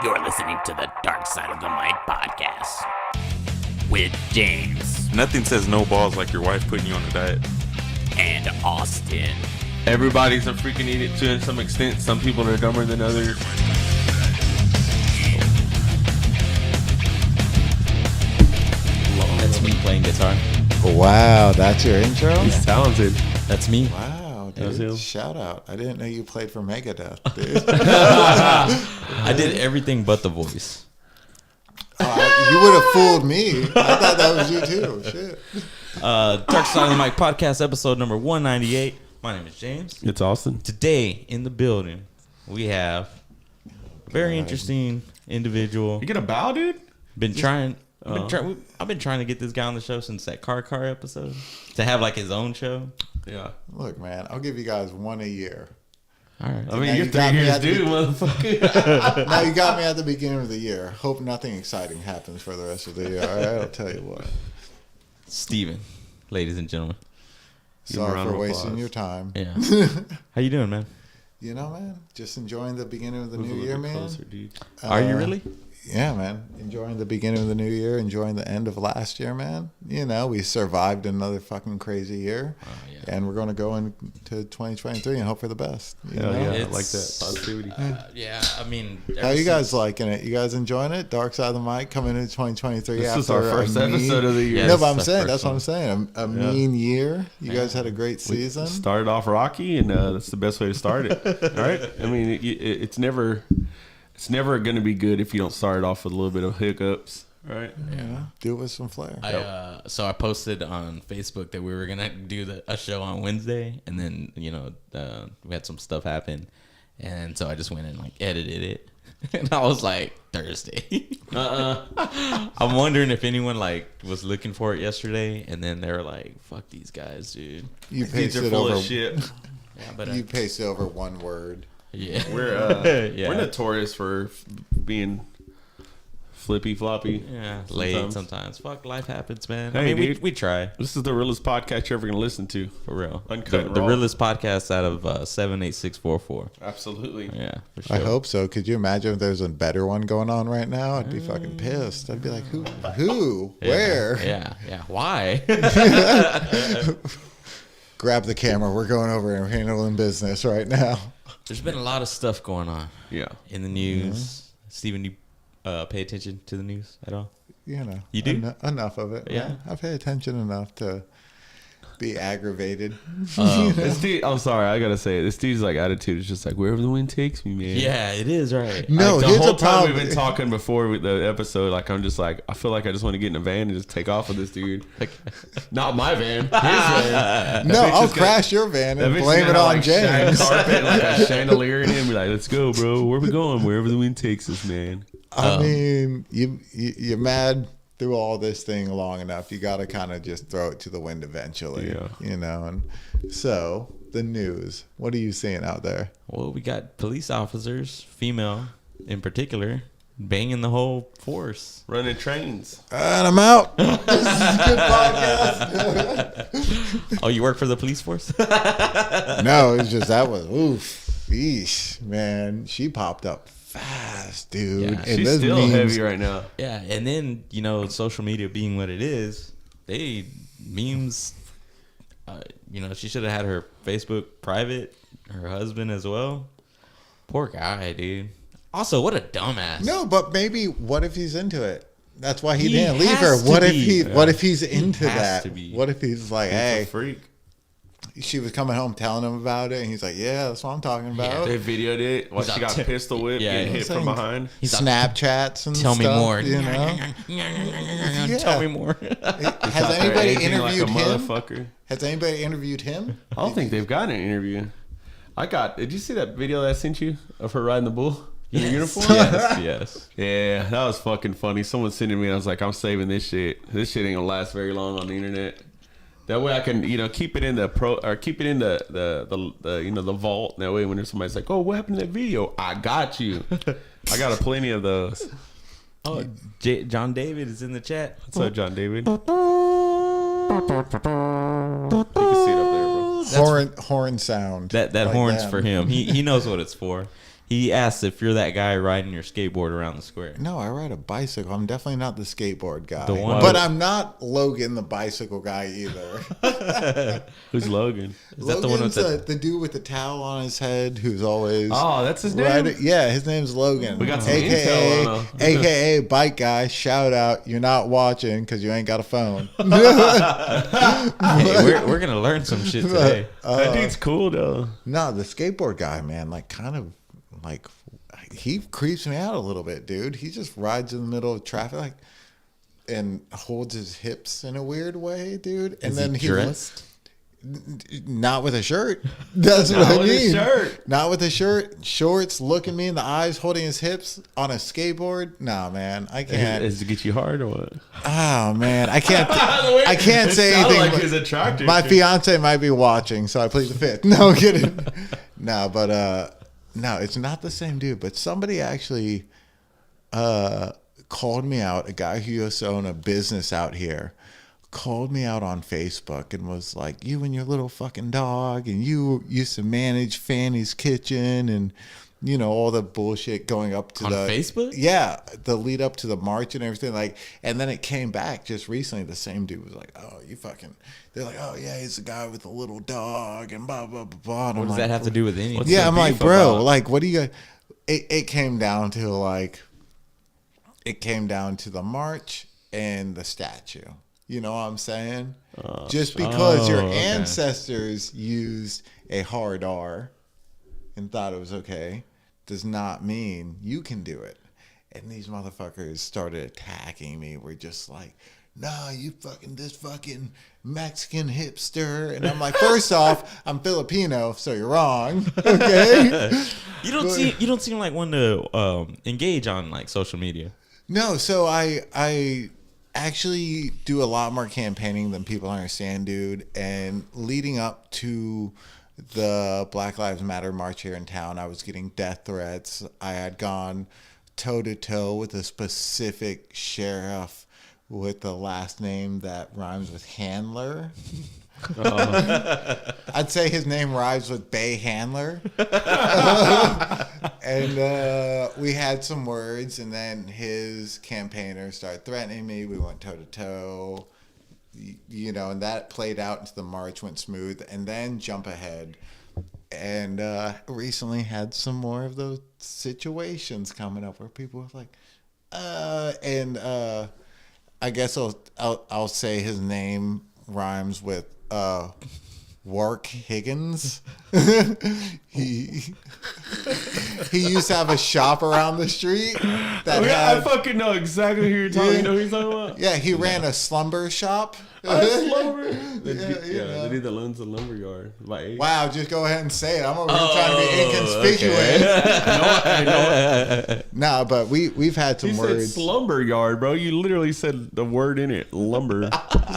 You're listening to the Dark Side of the Mic podcast with James Nothing says no balls like your wife putting you on a diet. and Austin. Everybody's a freaking idiot to some extent. Some people are dumber than others. That's me playing guitar. Wow, that's your intro? He's talented. That's me. Wow, That was him. dude. Shout out. I didn't know you played for Megadeth, dude. I did everything but the voice. You would have fooled me. I thought that was you too. Shit. Dark Side of the Mic podcast, episode number 198. My name is James. It's Austin. Today in the building, we have a very interesting individual. You get a bow, dude? I've been trying to get this guy on the show since that car episode to have like his own show. Yeah. Look, man, I'll give you guys one a year. All right. I mean, Now you're you 3 got me years at the- due, motherfucker. Now you got me at the beginning of the year. Hope nothing exciting happens for the rest of the year. All right, I'll tell you what. Steven, ladies and gentlemen. Sorry round for of wasting applause. your time. Yeah. How you doing, man? You know, man, just enjoying the beginning of the Move new a year, little man. closer, dude. Are you really? Yeah, man. Enjoying the beginning of the new year, enjoying the end of last year, man. You know, we survived another fucking crazy year. Oh, yeah. And we're going to go into 2023 and hope for the best. You Hell know? yeah. I It's- like that positivity. Yeah, I mean. How you guys liking it? You guys enjoying it? Dark Side of the Mic coming into 2023 This after is our first episode of the year. Yeah, No, this but is I'm our saying, first that's what one. I'm saying. A mean year. You guys had a great We season. started off rocky, and that's the best way to start it. All right. I mean, it's never going to be good if you don't start it off with a little bit of hiccups. Right. Yeah. Do it with some flair. So I posted on Facebook that we were gonna do a show on Wednesday, and then we had some stuff happen, and so I just went and like edited it, and I was like Thursday. I'm wondering if anyone like was looking for it yesterday, and then they were like, "Fuck these guys, dude." You These are pasted full over. of shit. Yeah, but You pasted over one word. yeah, We're Yeah. we're notorious for being flippy floppy. yeah, late sometimes. Fuck, life happens, man. I Hey, mean, we dude. try This is the realest podcast you're ever gonna listen to. for real. Uncut The raw. realest podcast out of 78644. Absolutely. Yeah, for sure. I hope so. Could you imagine if there's a better one going on right now? I'd be fucking pissed. I'd be like, who? Yeah, Where? Yeah. Why? Grab the camera. We're going over and handling business right now. There's been a lot of stuff going on Yeah. in the news. Steven, you pay attention to the news at all? You know, You do? enough of it. Yeah. Man. I pay attention enough to be aggravated. This dude, I'm sorry, I gotta say it. This dude's like attitude is just like wherever the wind takes me, man. Yeah, it is right. No, Like, the here's whole the time problem. we've been talking before with the episode, like I'm just like I feel like I just want to get in a van and just take off with this dude. Like, not my van, his van. No, bitch I'll is gonna- crash your van That and bitch blame is it gonna, on like, shine James. carpet, like a chandelier in him. Be like, let's go, bro. Where we going? Wherever the wind takes us, man. I mean, you're mad through all this thing long enough. You got to kind of just throw it to the wind eventually. Yeah. You know, and so the news. What are you seeing out there? Well, we got police officers, female in particular, banging the whole force. Running trains. And I'm out. This is a good podcast. Oh, you work for the police force? No, it's just that was oof. Eesh, man. She popped up fast, dude. Yeah, And She's this still means- heavy right now. Yeah, and then, social media being what it is, they memes, she should have had her Facebook private, her husband as well. Poor guy, dude. Also, what a dumbass. No, but maybe what if he's into it? That's why he He didn't leave her. has to What if be. what if he's into has that? to be. What if he's like, He's a hey, freak. she was coming home telling him about it, and he's like, yeah, that's what I'm talking about. They videoed it. While He's she like, got pistol whipped, Yeah, getting he's hit from like- behind. He's like, Snapchats and tell me stuff, more. You know? Tell me more. Has They're anybody aging interviewed like a him? motherfucker. Has anybody interviewed him? I don't think they've gotten an interview. Did you see that video that I sent you of her riding the bull in her uniform? Yes. Yeah, that was fucking funny. Someone sent it to me and I was like, I'm saving this shit. This shit ain't gonna last very long on the internet. That way I can, keep it in the keep it in the vault. That way when somebody's like, oh, what happened to that video? I got you. I got plenty of those. Oh, John David is in the chat. What's up, John David? You can see it up there, bro. Horn sound. That Like horn's them. for him. He knows what it's for. He asked if you're that guy riding your skateboard around the square. No, I ride a bicycle. I'm definitely not the skateboard guy. The one- But I'm not Logan, the bicycle guy, either. Who's Logan? Is that the one with the dude with the towel on his head who's always... Oh, that's his name? riding- Yeah, his name's Logan. We got some intel on him. AKA bike guy. Shout out. You're not watching because you ain't got a phone. Hey, we're going to learn some shit today. That dude's cool, though. No, the skateboard guy, man, like kind of like he creeps me out a little bit, dude. He just rides in the middle of traffic like and holds his hips in a weird way, dude. And Is then he dressed? Not with a shirt. That's Not what I with mean. a shirt. Not with a shirt, shorts, looking me in the eyes, holding his hips on a skateboard. Nah, man, I can't. Is it get you hard or what? Oh man, I can't. I can't It say sounded anything. like he's attractive. My fiance might be watching, so I plead the fifth. No I'm kidding. No, but no, it's not the same dude. But somebody actually called me out. A guy who used to own a business out here called me out on Facebook and was like, "You and your little fucking dog, and you used to manage Fanny's Kitchen, and you know all the bullshit going up to On the Facebook? Yeah, the lead up to the march and everything. Like, and then it came back just recently. The same dude was like, "Oh, you fucking." They're like, "Oh yeah, he's the guy with the little dog," and blah blah blah blah. And What I'm does like, that have to do with anything? What's yeah, the I'm like, beef bro, about? like, what do you? It came down to like, it came down to the march and the statue. You know what I'm saying? Just because your okay. ancestors used a hard R and thought it was okay, does not mean you can do it. And these motherfuckers started attacking me. We're just like, nah, you fucking this fucking Mexican hipster. And I'm like, first off, I'm Filipino, so you're wrong. Okay. You don't seem like one to engage on like social media. No, so I actually do a lot more campaigning than people understand, dude. And leading up to the Black Lives Matter march here in town, I was getting death threats. I had gone toe to toe with a specific sheriff with the last name that rhymes with Handler. I'd say his name rhymes with Bay Handler. And we had some words, and then his campaigners started threatening me. We went toe to toe, you know, and that played out into the march, went smooth, and then jump ahead. And recently had some more of those situations coming up where people were like, I guess I'll say his name rhymes with Wark Higgins. he used to have a shop around the street that I had, fucking know exactly who you're talking. You know who you're talking about? yeah, he ran a slumber shop. Lumber. The know. dude that owns the lumber yard. By 8. Wow, just go ahead and say it. I'm over here trying to be inconspicuous. I know. No, but we've had some You said words. slumber yard, bro. You literally said the word in it, lumber.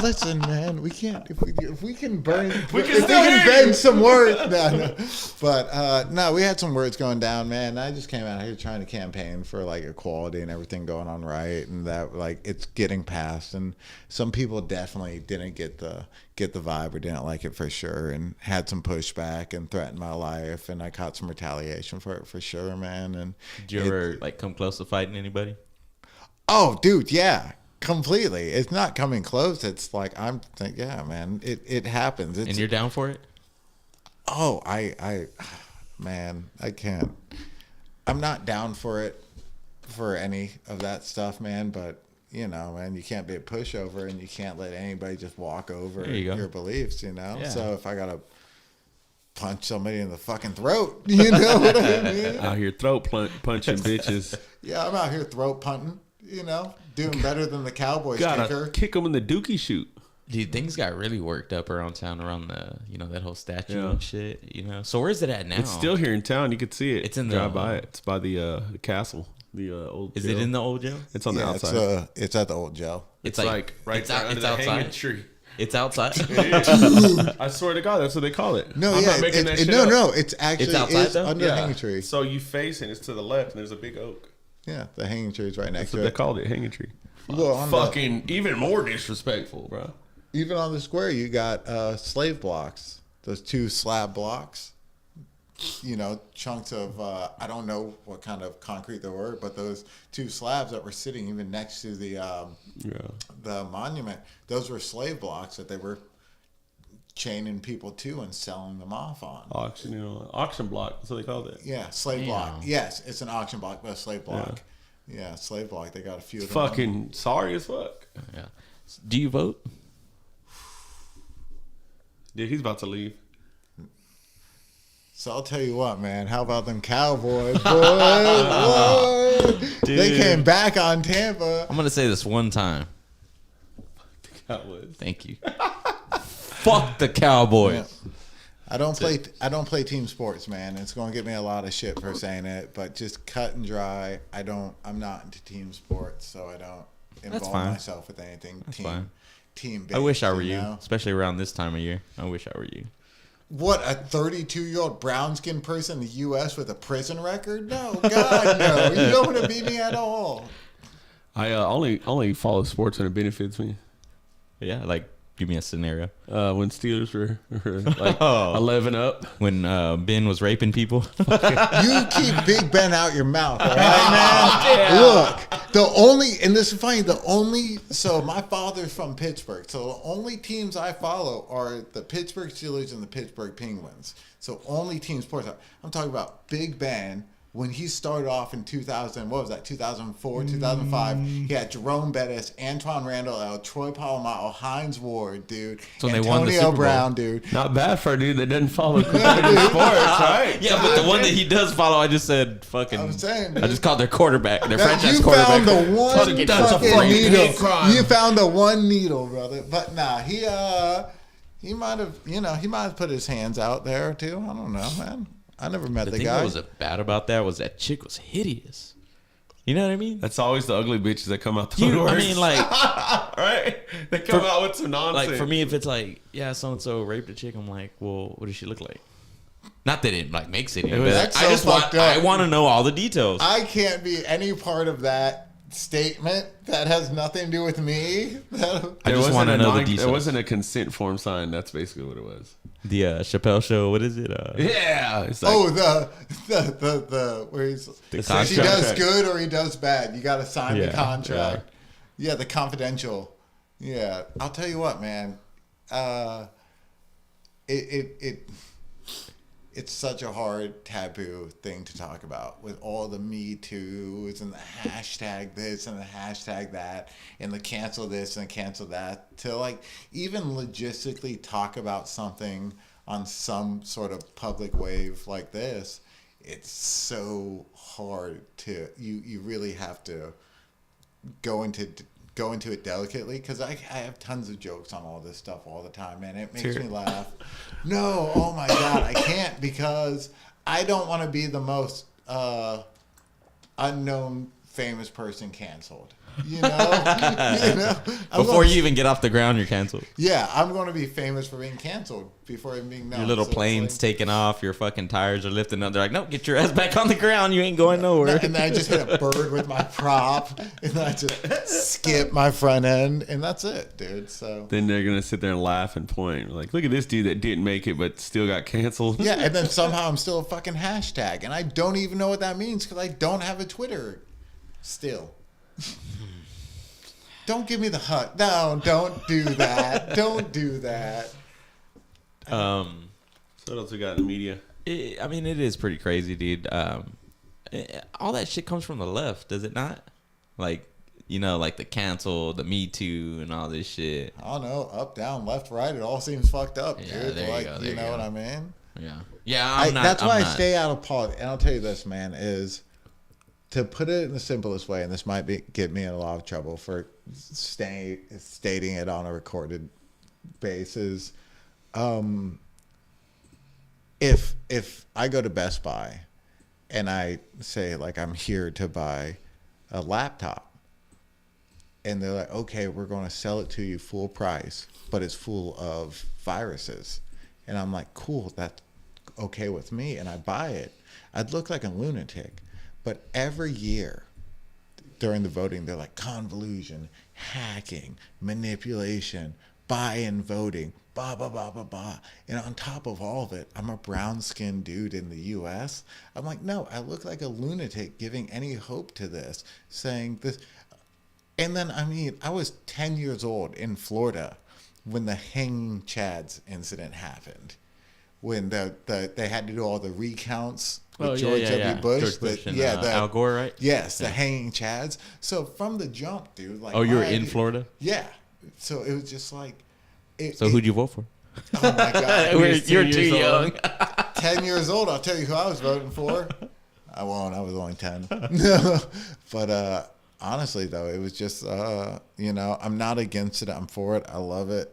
Listen, man, we can't if we can burn We can if we still can hear bend you. some words. No. But no, we had some words going down, man. I just came out here trying to campaign for like equality and everything going on right, and that like it's getting passed. And some people definitely didn't get the vibe or didn't like it for sure, and had some pushback and threatened my life, and I caught some retaliation for it for sure, man. And Did you ever like come close to fighting anybody? oh, dude, yeah. Completely. It's not coming close. It's like yeah, man. It happens. And you're down for it? Oh, man, I can't. I'm not down for it for any of that stuff, man. But you know, man, you can't be a pushover, and you can't let anybody just walk over There you go. your beliefs. You know. Yeah. So if I gotta punch somebody in the fucking throat, you know what I mean? Out here throat punching bitches. Yeah, I'm out here throat punting. You know, doing better than the Cowboys Gotta kicker. kick them in the dookie shoot. Dude, things got really worked up around town around the, that whole statue Yeah. and shit, So where's it at now? It's still here in town. You could see it. It's in the- drive by it. It's by the castle. The old. Is jail. it in the old jail? It's on the Yeah, outside. it's at the old jail. It's like right it's, there under it's the hanging outside. tree. It's outside. I swear to God, that's what they call it. No, I'm yeah, not making that shit no, up. no. It's actually It's outside, it's though? under the hanging tree. So you face it. It's to the left, and there's a big oak. Yeah, the hanging tree is right next That's to what they it. called it, hanging tree. Well, on the, Fucking even more disrespectful, bro. even on the square, you got slave blocks. Those 2 slab blocks. chunks of I don't know what kind of concrete they were, but those two slabs that were sitting even next to the monument, those were slave blocks that they were chaining people to and selling them off on. Auction block. That's what they called it. Yeah, slave block. Yes, it's an auction block, but a slave block. Yeah, slave block. They got a few of them. Fucking sorry as fuck. Yeah. Do you vote? Dude, he's about to leave. So I'll tell you what, man. How about them Cowboys, boy? They came back on Tampa. I'm gonna say this one time. Cowboys. Thank you. Fuck the Cowboys. Yeah. I don't play team sports, man. It's going to get me a lot of shit for saying it, but just cut and dry. I'm not into team sports, so I don't involve myself with anything team based. I wish I were you, especially around this time of year. I wish I were you. What, a 32-year-old brown-skinned person in the U.S. with a prison record? No, God, no. You don't want to beat me at all. I only follow sports when it benefits me. Yeah, like, give me a scenario. When Steelers were like 11 up. When Ben was raping people. You keep Big Ben out your mouth, all right, man? Look, and this is funny, so my father's from Pittsburgh, so the only teams I follow are the Pittsburgh Steelers and the Pittsburgh Penguins. So only team sports. I'm talking about Big Ben. When he started off in 2004, 2005, he had Jerome Bettis, Antoine Randall, Troy Polamalu, Hines Ward, dude. So they won the Super Bowl. Brown, dude. Not bad for a dude that doesn't follow competitive sports, right? Yeah, but the one that he does follow, I just said fucking. I'm saying, dude. I just called their quarterback, their franchise quarterback. You found the one fucking needle. Crime. You found the one needle, brother. But nah, he might have put his hands out there too. I don't know, man. I never met the guy. The thing that was bad about that was that chick was hideous. You know what I mean? That's always the ugly bitches that come out the woodworks. I mean, like, right? They come out with some nonsense. Like, for me, if it's like, yeah, so and so raped a chick, I'm like, well, what does she look like? Not that it like makes it. I want to know all the details. I can't be any part of that statement that has nothing to do with me. I just want to know the details. It wasn't a consent form sign. That's basically what it was. The Chappelle Show. What is it? Yeah. It's like, the where he's the he does good or he does bad. You got to sign the contract. Yeah. Yeah, the confidential. Yeah, I'll tell you what, man. It's such a hard taboo thing to talk about with all the Me Too's and the hashtag this and the hashtag that and the cancel this and cancel that, to like even logistically talk about something on some sort of public wave like this. It's so hard to you really have to go into it delicately, because I have tons of jokes on all this stuff all the time, man. It makes me laugh. No, oh my God, I can't, because I don't want to be the most unknown famous person canceled. You know? Before you even get off the ground, you're canceled. Yeah, I'm going to be famous for being canceled before even being known. Your little plane's taking off, your fucking tires are lifting up. They're like, nope, get your ass back on the ground. You ain't going nowhere. And then I just hit a bird with my prop, and then I just skip my front end, and that's it, dude. So then they're going to sit there and laugh and point. Like, look at this dude that didn't make it but still got canceled. Yeah, and then somehow I'm still a fucking hashtag, and I don't even know what that means because I don't have a Twitter still. Don't give me the hut. No, don't do that. Don't do that. So what else we got in the media? I mean, it is pretty crazy, dude. All that shit comes from the left, does it not? Like, you know, like the cancel, the Me Too, and all this shit. I don't know. Up, down, left, right. It all seems fucked up, dude. Yeah, there like, you go. There you know go. what I mean? Yeah. Yeah, that's why I stay out of politics. And I'll tell you this, man, is to put it in the simplest way, and this might get me in a lot of trouble for stating it on a recorded basis. If I go to Best Buy and I say, like, I'm here to buy a laptop, and they're like, okay, we're going to sell it to you full price, but it's full of viruses, and I'm like, cool, that's okay with me, and I buy it, I'd look like a lunatic. But every year during the voting, they're like, convolution, hacking, manipulation, buy-in voting, blah, blah, blah, blah, blah. And on top of all of it, I'm a brown-skinned dude in the U.S. I'm like, no, I look like a lunatic giving any hope to this, saying this. And then, I mean, I was 10 years old in Florida when the hanging Chads incident happened. When they had to do all the recounts with George W. Bush. George Bush and the, Al Gore, right? Yes, the hanging Chads. So from the jump, dude. Like, Oh, you were in Florida? Yeah. So it was just like. So who'd you vote for? Oh my God. You're too young. 10 years old. I'll tell you who I was voting for. I won't. I was only 10. But honestly, though, it was just, I'm not against it. I'm for it. I love it.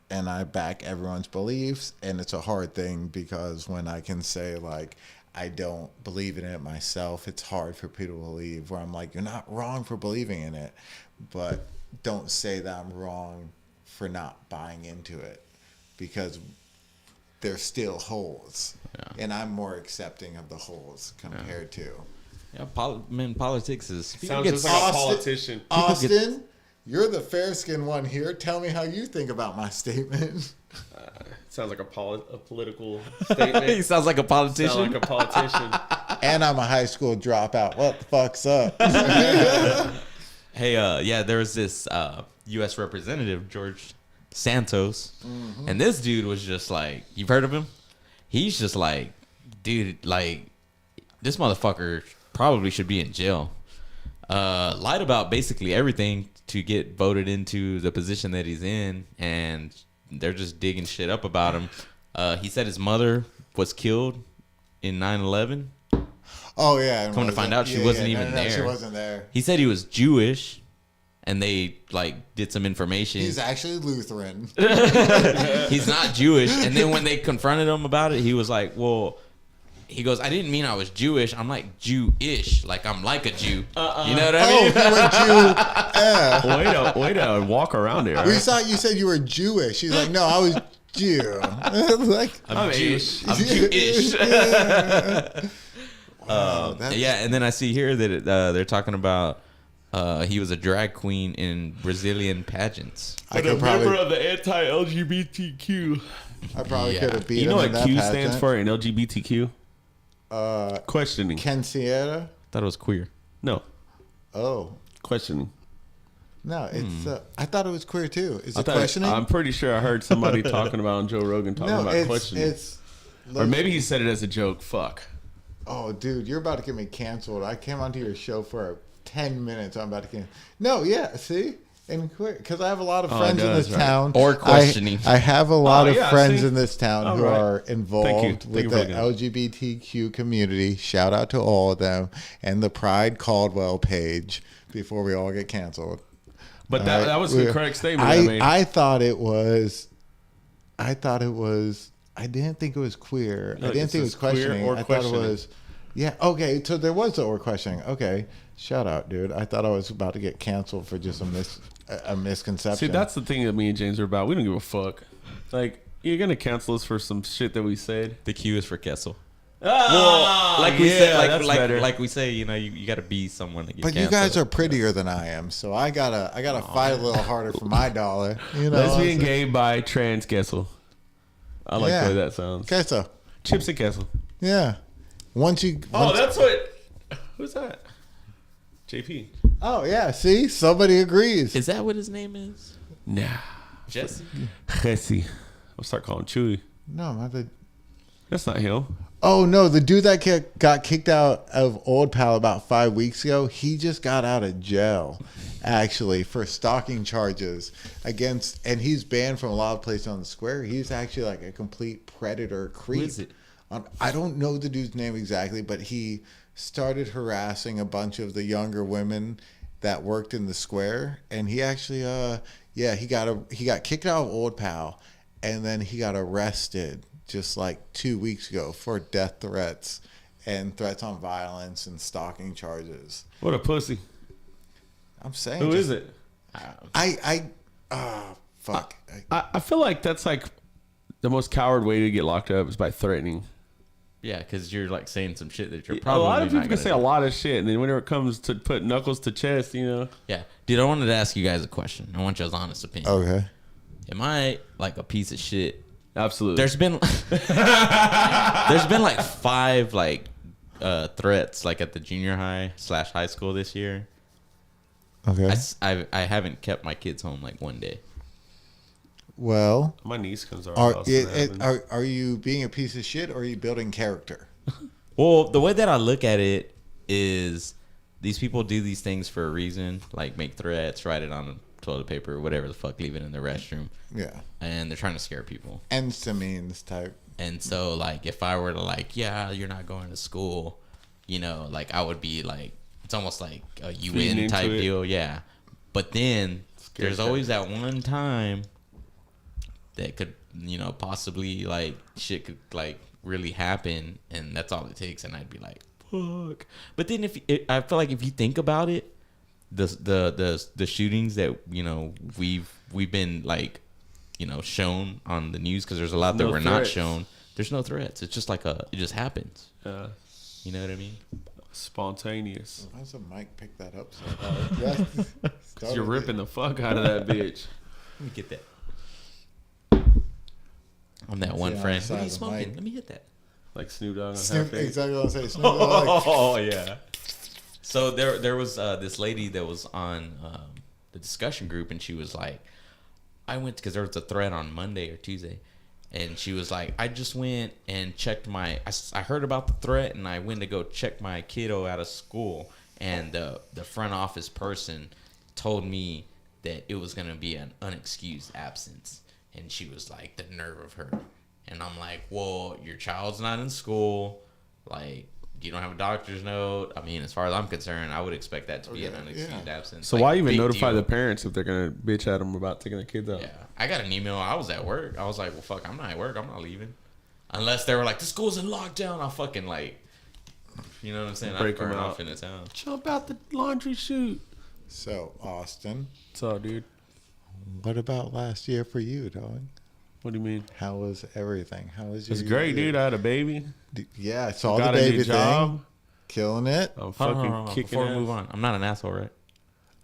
And I back everyone's beliefs. And it's a hard thing because when I can say, like, I don't believe in it myself, it's hard for people to believe, where I'm like, you're not wrong for believing in it, but don't say that I'm wrong for not buying into it, because there's still holes. Yeah. And I'm more accepting of the holes compared to. Yeah, politics is... Sounds just like a politician. Austin, you're the fair-skinned one here. Tell me how you think about my statement. Sounds like a political statement. He sounds like a politician. Sounds like a politician. And I'm a high school dropout. What the fuck's up? Hey, there was this U.S. representative, George Santos, and this dude was just like, you've heard of him? He's just like, dude, like, this motherfucker probably should be in jail. Lied about basically everything to get voted into the position that he's in, and they're just digging shit up about him. He said his mother was killed in 9/11. Oh, yeah. Come to find out, she wasn't even there. She wasn't there. He said he was Jewish, and they like did some information. He's actually Lutheran. He's not Jewish. And then when they confronted him about it, he was like, well, he goes, I didn't mean I was Jewish. I'm like Jewish. Like, I'm like a Jew. You know what I mean? Oh, you were Jew. Way to walk around here. We thought you said you were Jewish. He's like, no, I was Jew. Like, I'm Jewish. I'm Jewish. Wow, and then I see here that they're talking about he was a drag queen in Brazilian pageants. But a member of the anti-LGBTQ. I probably could have beat him. You know in what that Q pageant. stands for in LGBTQ? Questioning. Kensiera? Thought it was queer. No. Oh. Questioning. No, it's. I thought it was queer too. Is it questioning? I'm pretty sure I heard somebody talking about on Joe Rogan talking about questioning. Or maybe he said it as a joke. Fuck. Oh, dude, you're about to get me canceled. I came onto your show for 10 minutes. I'm about to get. No, yeah, see? And queer. Because I have a lot of friends in this town. Or questioning. I have a lot of friends in this town who are involved Thank with you the LGBTQ community. Shout out to all of them. And the Pride Caldwell page before we all get canceled. But that was the correct statement I made. I thought it was. I didn't think it was queer. No, I didn't think it was questioning. I thought it was. Yeah. Okay. So there was the or questioning. Okay. Shout out, dude. I thought I was about to get canceled for just a misconception. See, that's the thing that me and James are about. We don't give a fuck. Like, you're gonna cancel us for some shit that we said. The Q is for Kessel. Well, like we said, like we say, you know, you got to be someone to get But canceled. you guys are prettier than I am, so I gotta fight a little harder for my dollar. You know, lesbian, gay, bi, trans, Kessel. I like the way that sounds. Kessel. Chips and Kessel. Yeah. That's what. Who's that? JP. Oh yeah. See, somebody agrees. Is that what his name is? Nah. Jesse. I'll start calling Chewy. No, That's not him. Oh no, the dude that got kicked out of Old Pal about 5 weeks ago, he just got out of jail, actually, for stalking charges against, and he's banned from a lot of places on the square. He's actually like a complete predator creep. Who is it? I don't know the dude's name exactly, but he started harassing a bunch of the younger women that worked in the square, and he actually, he got kicked out of Old Pal, and then he got arrested just like 2 weeks ago for death threats and threats on violence and stalking charges. What a pussy. I'm saying. Who is it? Fuck. I feel like that's like the most coward way to get locked up is by threatening. Yeah, because you're like saying some shit that you're probably a lot of people not can gonna say do. a lot of shit, and then whenever it comes to put knuckles to chest, you know. Yeah, dude, I wanted to ask you guys a question. I want y'all's honest opinion. Okay. am I like a piece of shit? Absolutely. There's been like 5 like threats like at the junior high / high school this year. Okay. I haven't kept my kids home like one day. Well, My niece comes to our house. are you being a piece of shit or are you building character? Well, the way that I look at it is these people do these things for a reason, like make threats, write it on toilet paper, whatever the fuck, leave it in the restroom. Yeah. And they're trying to scare people. Ends to means type. And so, like, if I were to, like, yeah, you're not going to school, you know, like, I would be, like, it's almost like a UN type deal. Yeah. But then there's always that one time that could, you know, possibly, like, shit could, like, really happen. And that's all it takes. And I'd be like, fuck. But then I feel like if you think about it, the shootings that, you know, we've been, like, you know, shown on the news, because there's a lot that were not shown. There's no threats. It's just like it just happens. You know what I mean? Spontaneous. Why does the mic pick that up so hard? Because you're ripping the fuck out of that bitch. Let me get that. I'm that one friend. What are you smoking? Let me hit that. Like Snoop Dogg on Exactly what I was saying. Snoop Dogg. Oh, yeah. So there was this lady that was on the discussion group, and she was like, I went, because there was a thread on Monday or Tuesday, and she was like, I just went and checked I heard about the threat, and I went to go check my kiddo out of school, and the front office person told me that it was going to be an unexcused absence. And she was like, the nerve of her. And I'm like, well, your child's not in school. Like, you don't have a doctor's note. I mean, as far as I'm concerned, I would expect that to be an unexcused absence. So like, why even notify the parents if they're going to bitch at them about taking their kids out? Yeah. I got an email. I was at work. I was like, well, fuck, I'm not at work. I'm not leaving. Unless they were like, the school's in lockdown. I'll fucking, like, you know what I'm saying? Break I'd burn them off out. in the town. Jump out the laundry chute. So, Austin. What's up, dude? What about last year for you, dog? What do you mean? How was everything? How was your It's great, dude. I had a baby. Yeah, I saw Got the a new baby job. thing. Killing it. I'm Hold fucking on. kicking Before we ass. move on, I'm not an asshole, right?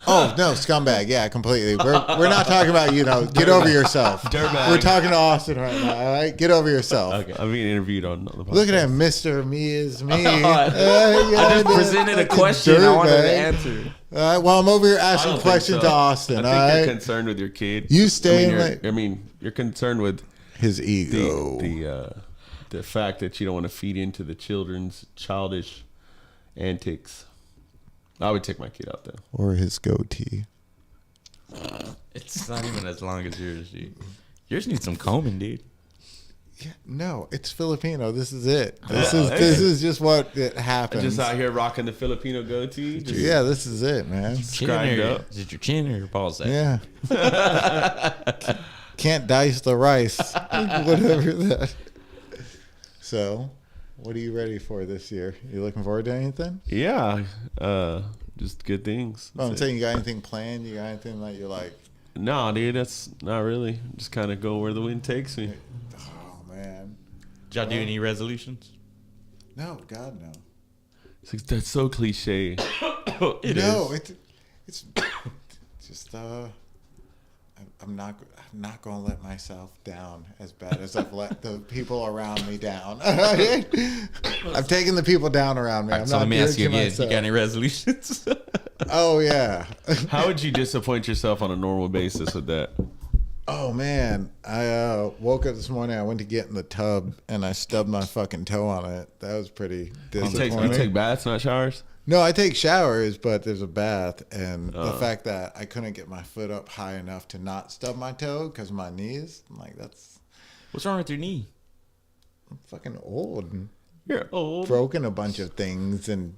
Oh, no, scumbag. Yeah, completely. We're not talking about, you know, get over yourself. Dirtbag. We're talking to Austin right now, all right? Get over yourself. Okay. I'm being interviewed on the podcast. Look at him, Mr. Me is me. I just presented a question. I wanted to answer. All right, well, I'm over here asking don't think questions so. to Austin, I all think you're right? concerned with your kid. You stay in like you're concerned with his ego. the fact that you don't want to feed into the children's childish antics. I would take my kid out there. Or his goatee. It's not even as long as yours, dude. Yours needs some combing, dude. Yeah, no, it's Filipino. This is it. This is just what it happens. Just out here rocking the Filipino goatee. Just Yeah, this is it, man. scribed up. Is it your chin or your balls? That? Yeah. Can't dice the rice. Whatever that. So, what are you ready for this year? You looking forward to anything? Yeah, just good things. I'm That's saying, you got anything planned? You got anything that you're like, it. No, dude, that's not really. Just kind of go where the wind takes me. oh man, Did y'all do any resolutions? no, God no. It's like, that's so cliche. It's just I'm not gonna let myself down as bad as I've let the people around me down. I've taken the people down around me. All right, so let me ask you again. You got any resolutions? Oh yeah. How would you disappoint yourself on a normal basis with that? Oh man, I woke up this morning. I went to get in the tub and I stubbed my fucking toe on it. That was pretty disappointing. You take baths, not showers? No, I take showers, but there's a bath, and the fact that I couldn't get my foot up high enough to not stub my toe because of my knees, I'm like, that's What's wrong with your knee? I'm fucking old. And You're old. broken a bunch of things and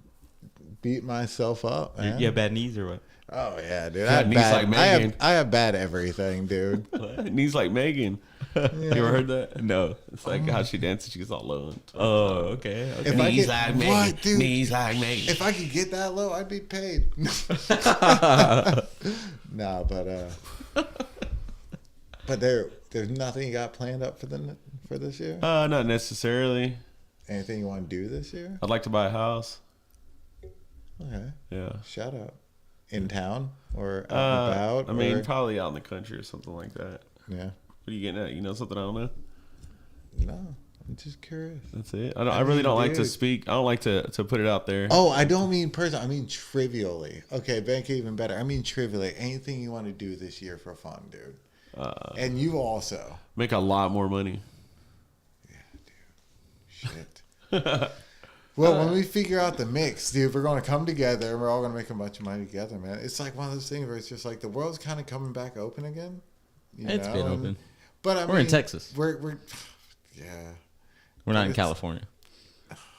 beat myself up, man. You have bad knees or what? Oh yeah, dude. Got knees like Megan. I have bad everything, dude. Knees like Megan. Yeah. You ever heard that? No. It's like how she dances. She gets all low. Oh, okay. If I Knees could- like Megan. what, dude? Knees like Megan. If I could get that low, I'd be paid. Nah, but there's nothing you got planned up for this year. Not necessarily. Anything you want to do this year? I'd like to buy a house. Okay, Yeah. shout out. In town or out and about? I mean, or- probably out in the country or something like that. Yeah. What are you getting at? You know something I don't know? No, I'm just curious. That's it. I really don't like to speak. I don't like to put it out there. Oh, I don't mean personal. I mean trivially. Okay, make it even better. I mean trivially. Anything you want to do this year for fun, dude. And you also. Make a lot more money. Yeah, dude. Shit. Well, when we figure out the mix, dude, we're going to come together and we're all going to make a bunch of money together, man. It's like one of those things where it's just like the world's kind of coming back open again. It's been open. But we're in Texas. We're yeah. We're not in California.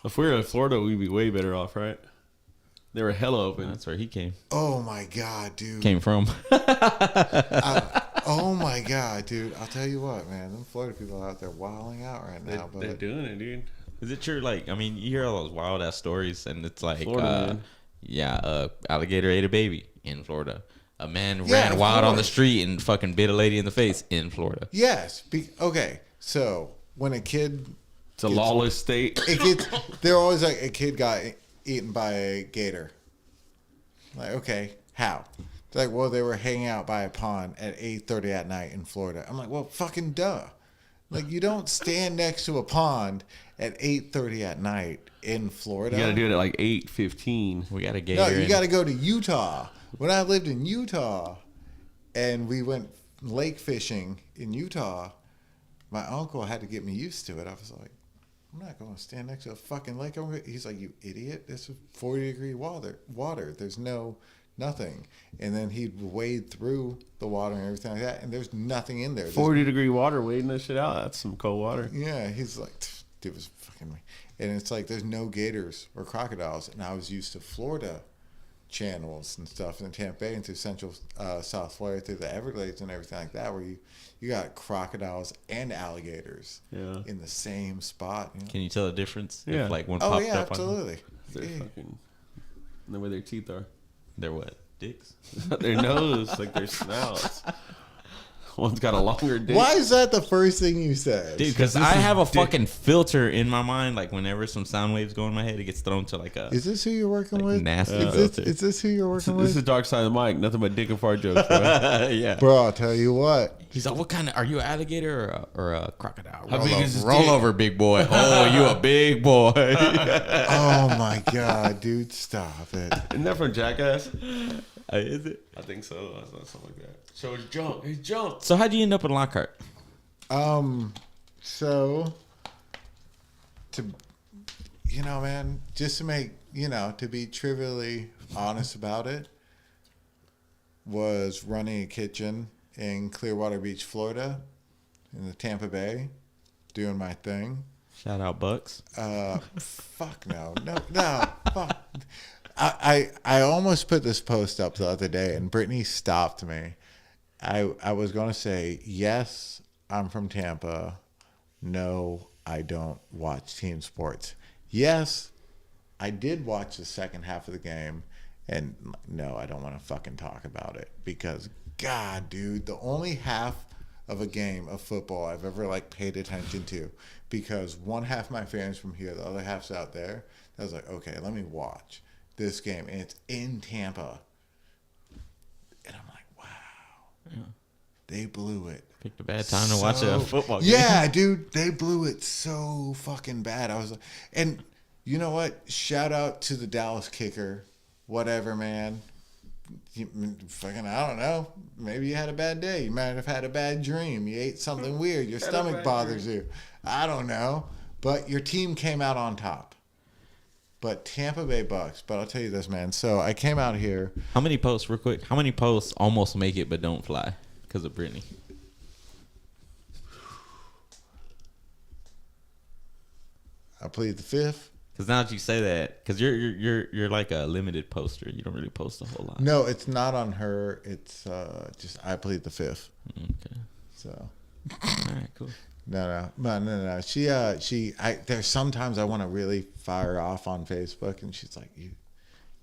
If we were in Florida, we'd be way better off, right? They were hella open. That's where he came. Oh my god, dude. Came from. Oh my god, dude. I'll tell you what, man. Them Florida people out there wilding out right now. They're doing it, dude. Is it true? Like, I mean, you hear all those wild ass stories, and it's like, Florida, alligator ate a baby in Florida. A man ran wild on the street and fucking bit a lady in the face in Florida. Yes. Okay. So when a kid, it's a lawless state. they're always like, a kid got eaten by a gator. Like, okay, how? It's like, well, they were hanging out by a pond at 8:30 at night in Florida. I'm like, well, fucking duh. Like, you don't stand next to a pond at 8:30 at night in Florida. You got to do it at like 8:15. We got a gator. No, you got to go to Utah. When I lived in Utah and we went lake fishing in Utah, my uncle had to get me used to it. I was like, I'm not going to stand next to a fucking lake. He's like, you idiot. This is 40-degree water. There's nothing. And then he'd wade through the water and everything like that, and there's nothing in there. 40-degree water, wading that shit out. That's some cold water. Yeah, he's like, dude, was fucking me. And it's like, there's no gators or crocodiles. And I was used to Florida channels and stuff in Tampa Bay and through central South Florida, through the Everglades and everything like that, where you got crocodiles and alligators in the same spot. You know? Can you tell the difference? Yeah. If like one popped up absolutely. They're fucking, the way their teeth are. They're what? Dicks? Their nose, like their snouts. One's got a longer dick. Why is that the first thing you said? Dude, because I have a fucking filter in my mind. Like, whenever some sound waves go in my head, it gets thrown to like a... Is this who you're working with? Nasty filter. Is this who you're working with? This is Dark Side of the Mic. Nothing but dick and fart jokes, bro. Yeah. Bro, I'll tell you what. He's like, what kind of... Are you an alligator or a crocodile? How big is this roll dick? over, big boy. Oh, you a big boy. Oh, my God, dude. Stop it. Isn't that from Jackass? Is it? I think so. I thought something like that. So it's jump. He jumped. So how'd you end up in Lockhart? So, man, just to make, to be trivially honest about it, was running a kitchen in Clearwater Beach, Florida, in the Tampa Bay, doing my thing. Shout out Bucks. Fuck no, fuck. I almost put this post up the other day, and Brittany stopped me. I was going to say, yes, I'm from Tampa. No, I don't watch team sports. Yes, I did watch the second half of the game. And no, I don't want to fucking talk about it. Because, God, dude, the only half of a game of football I've ever, paid attention to. Because one half of my fans from here, the other half's out there. I was like, okay, let me watch this game. And it's in Tampa. And I'm like, yeah. They blew it. Picked a bad time to watch a football game. Yeah, dude, they blew it so fucking bad. I was like, and you know what? Shout out to the Dallas kicker. Whatever, man. Fucking, I don't know. Maybe you had a bad day. You might have had a bad dream. You ate something weird. Your stomach bothers you. I don't know. But your team came out on top. But Tampa Bay Bucks. But I'll tell you this, man. So I came out here. How many posts, real quick? How many posts almost make it but don't fly because of Brittany? I plead the fifth. Because now that you say that, because you're like a limited poster. You don't really post a whole lot. No, it's not on her. It's just I plead the fifth. Okay. So. All right, cool. No. There's sometimes I want to really fire off on Facebook, and she's like,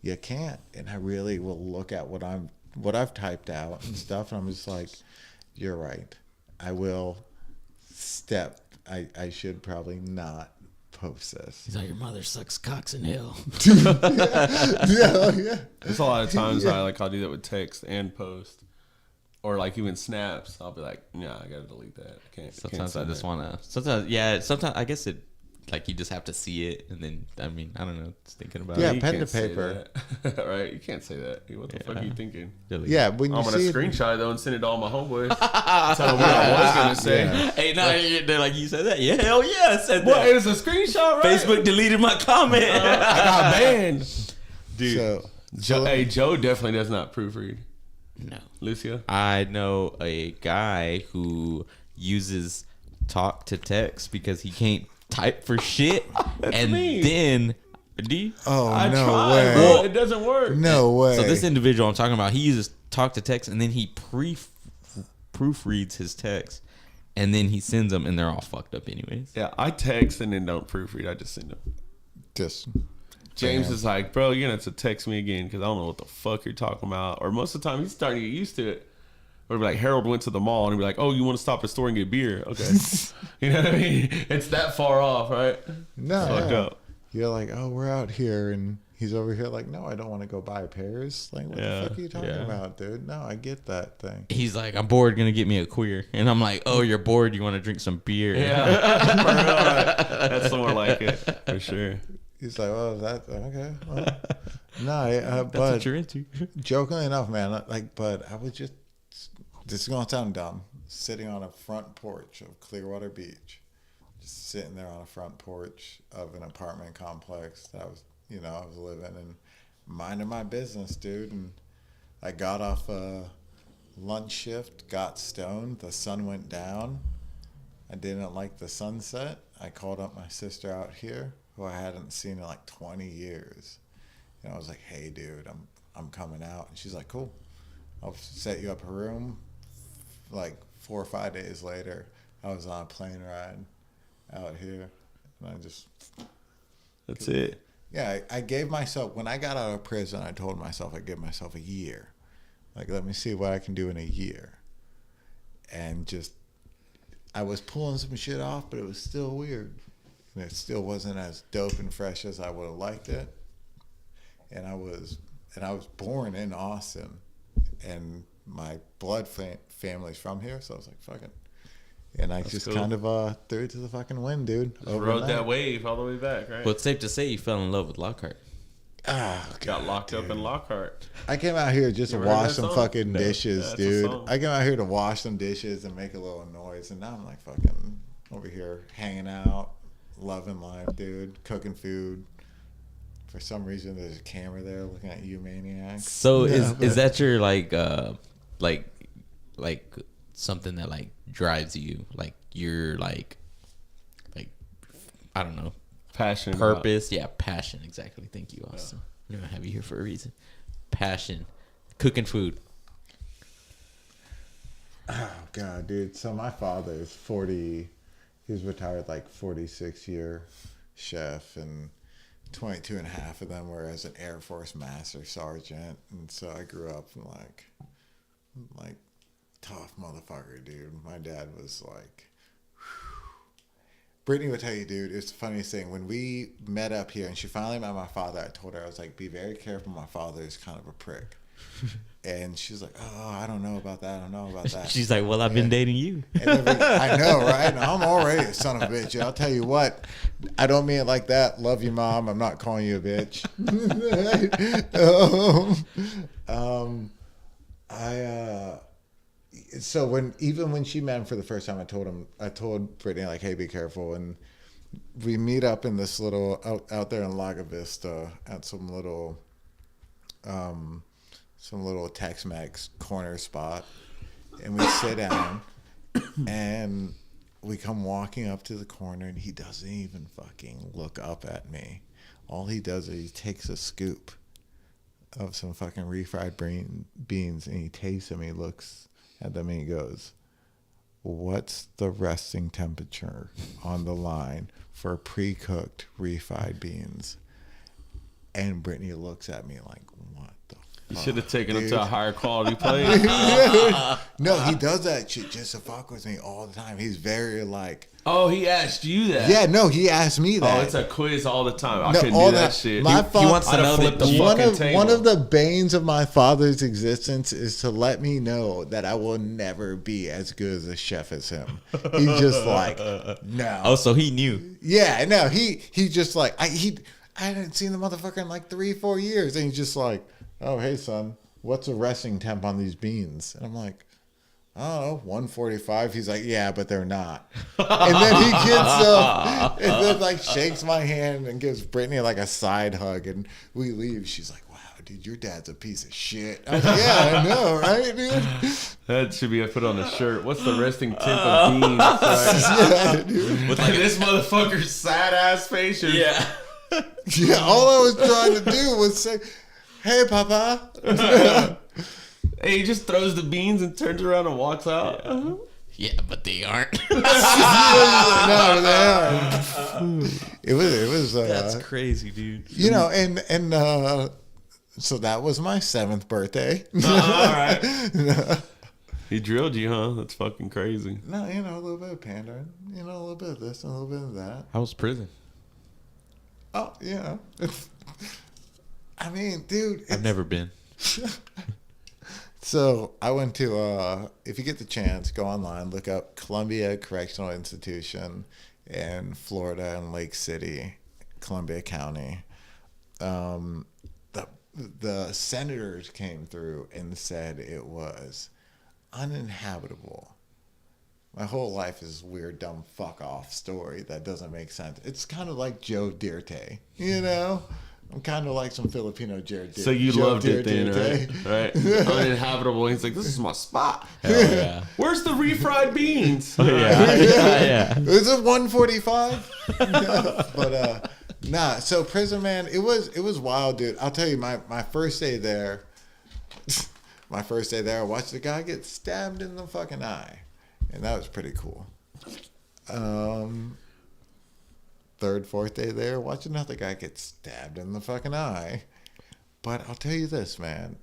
you can't. And I really will look at what I've typed out and stuff, and I'm just like, you're right. I will step. I should probably not post this. He's like, your mother sucks cocks in hell. Yeah. There's a lot of times I'll do that with text and post. or like even snaps, I'll be like, nah, I gotta delete that. I can't. Sometimes I send just that. want to. Sometimes I guess it. Like you just have to see it, and then I mean I don't know. Just thinking about Yeah, it. You pen can't to say paper. that. Right? You can't say that. What the fuck are you thinking? Delete. Yeah, when you I'm gonna see it, screenshot it though and send it to all my homeboys. Tell them what I was gonna say. Yeah. Hey, no, they're like, you said that? Yeah, hell yeah, I said What? that. It was a screenshot, right? Facebook deleted my comment. I got banned. Dude. so Hey, Joe definitely does not proofread. No. Lucia? I know a guy who uses talk to text because he can't type for shit. And me. then, do you? oh I no tried, way, bro. It doesn't work. no way. So this individual I'm talking about, he uses talk to text and then he proofreads his text and then he sends them and they're all fucked up anyways. Yeah, I text and then don't proofread. I just send them. just James Damn. is like, bro, you're gonna have to text me again because I don't know what the fuck you're talking about. Or most of the time, he's starting to get used to it. Or be like, Harold went to the mall and he'd be like, oh, you want to stop at the store and get beer? Okay. You know what I mean? It's that far off, right? no. Fucked Yeah. up. You're like, oh, we're out here, and he's over here like, no, I don't want to go buy pears. Like, what Yeah, the fuck are you talking yeah. about, dude? No, I get that thing. He's like, I'm bored, gonna get me a queer. And I'm like, oh, you're bored, you want to drink some beer. Yeah. For real. That's more like it, for sure. He's like, oh, that okay? Well, no, That's but what you're into. jokingly enough, man, but I was just, this is gonna sound dumb, sitting on a front porch of Clearwater Beach, just sitting there on a front porch of an apartment complex that I was living and minding my business, dude. And I got off a lunch shift, got stoned, the sun went down. I didn't like the sunset. I called up my sister out here, who I hadn't seen in like 20 years. And I was like, hey, dude, I'm coming out. And she's like, cool. I'll set you up a room. Like 4 or 5 days later, I was on a plane ride out here. And I just, That's it. yeah, I gave myself, when I got out of prison, I told myself I'd give myself a year. Like, let me see what I can do in a year. And just, I was pulling some shit off, but it was still weird. And it still wasn't as dope and fresh as I would have liked it. And I was born in Austin, and my blood family's from here, so I was like, fuck it. And I just cool. kind of threw it to the fucking wind, dude. Just rode that wave all the way back, right? Well, it's safe to say you fell in love with Lockhart. Ah, Got locked up in Lockhart. I came out here just to You ever heard wash that some song? fucking No, dishes, that's a dude. song. I came out here to wash some dishes and make a little noise, and now I'm like fucking over here hanging out, loving life, dude, cooking food. For some reason, there's a camera there looking at you, maniac. So Yeah, is that your like something that like drives you? Like you're like I don't know. Passion. Purpose, yeah, passion, exactly. Thank you, Austin. You know, I have you here for a reason. Passion, cooking food. Oh god, dude. So my father's 40. He's retired like 46-year chef, and 22 and a half of them were as an Air Force master sergeant. And so I grew up like tough motherfucker, dude. My dad was like, Brittany would tell you, dude, it's the funniest thing. When we met up here and she finally met my father, I told her, I was like, be very careful. My father is kind of a prick. And she's like, oh, I don't know about that. I don't know about that. She's like, well, I've been dating you. I know, right? Now, I'm already a son of a bitch. I'll tell you what. I don't mean it like that. Love you, Mom. I'm not calling you a bitch. So when she met him for the first time, I told Brittany, like, hey, be careful. And we meet up in this little out there in Lago Vista at some little Tex-Mex corner spot, and we sit down, and we come walking up to the corner, and he doesn't even fucking look up at me. All he does is he takes a scoop of some fucking refried beans, and he tastes them. He looks at them, and he goes, "What's the resting temperature on the line for pre-cooked refried beans?" And Brittany looks at me like, what the You should have taken him to a higher quality place. No, he does that shit just to fuck with me all the time. He's very like. Oh, he asked you that? Yeah, no, he asked me that. Oh, it's a quiz all the time. I No, couldn't all do that shit. My He wants to know flip that the you, fucking table. one of the banes of my father's existence is to let me know that I will never be as good as a chef as him. He's just like, no. Oh, so he knew. Yeah, no, he just like I hadn't seen the motherfucker in like 3-4 years, and he's just like, oh hey son, what's a resting temp on these beans? And I'm like, I don't know, 145. He's like, yeah, but they're not. And then he gets up and then like shakes my hand and gives Brittany like a side hug, and we leave. She's like, wow, dude, your dad's a piece of shit. I was like, yeah, I know, right, dude? That should be put on a shirt. What's the resting temp of beans? Right? Yeah, dude. With like this motherfucker's sad ass face. Yeah. Yeah, all I was trying to do was say, hey, Papa. Hey, he just throws the beans and turns around and walks out. Yeah, but they aren't. No, they are. It was. That's crazy, dude. You know, and so that was my 7th birthday. All right. He drilled you, huh? That's fucking crazy. No, you know, a little bit of pandering. You know, a little bit of this and a little bit of that. How was prison? Oh, you know. I mean, dude. I've never been. So I went to, if you get the chance, go online, look up Columbia Correctional Institution in Florida and Lake City, Columbia County. The senators came through and said it was uninhabitable. My whole life is weird, dumb, fuck off story that doesn't make sense. It's kind of like Joe Dirte, you know? I'm kind of like some Filipino Jared. So you Joe loved it then, Dirte. right? Uninhabitable. He's like, this is my spot. Hell yeah. Where's the refried beans? Yeah. Is it 145? But nah. So prison, man, it was wild, dude. I'll tell you, my first day there. My first day there, I watched a guy get stabbed in the fucking eye, and that was pretty cool. 3rd, 4th day there, watch another guy get stabbed in the fucking eye. But I'll tell you this, man.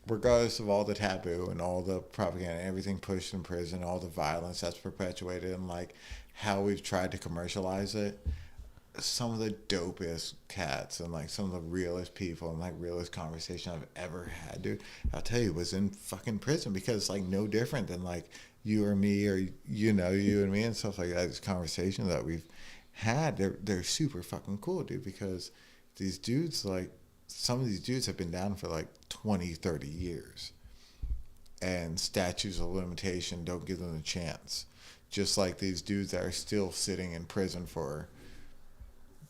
Regardless of all the taboo and all the propaganda, everything pushed in prison, all the violence that's perpetuated, and like how we've tried to commercialize it, some of the dopest cats and like some of the realest people and like realest conversation I've ever had, dude, I'll tell you, was in fucking prison, because it's like no different than like you or me, or you know, you and me and stuff like that. These conversations that we've had, they're super fucking cool, dude, because these dudes, like some of these dudes have been down for like 20-30 years, and statutes of limitation don't give them a chance, just like these dudes that are still sitting in prison for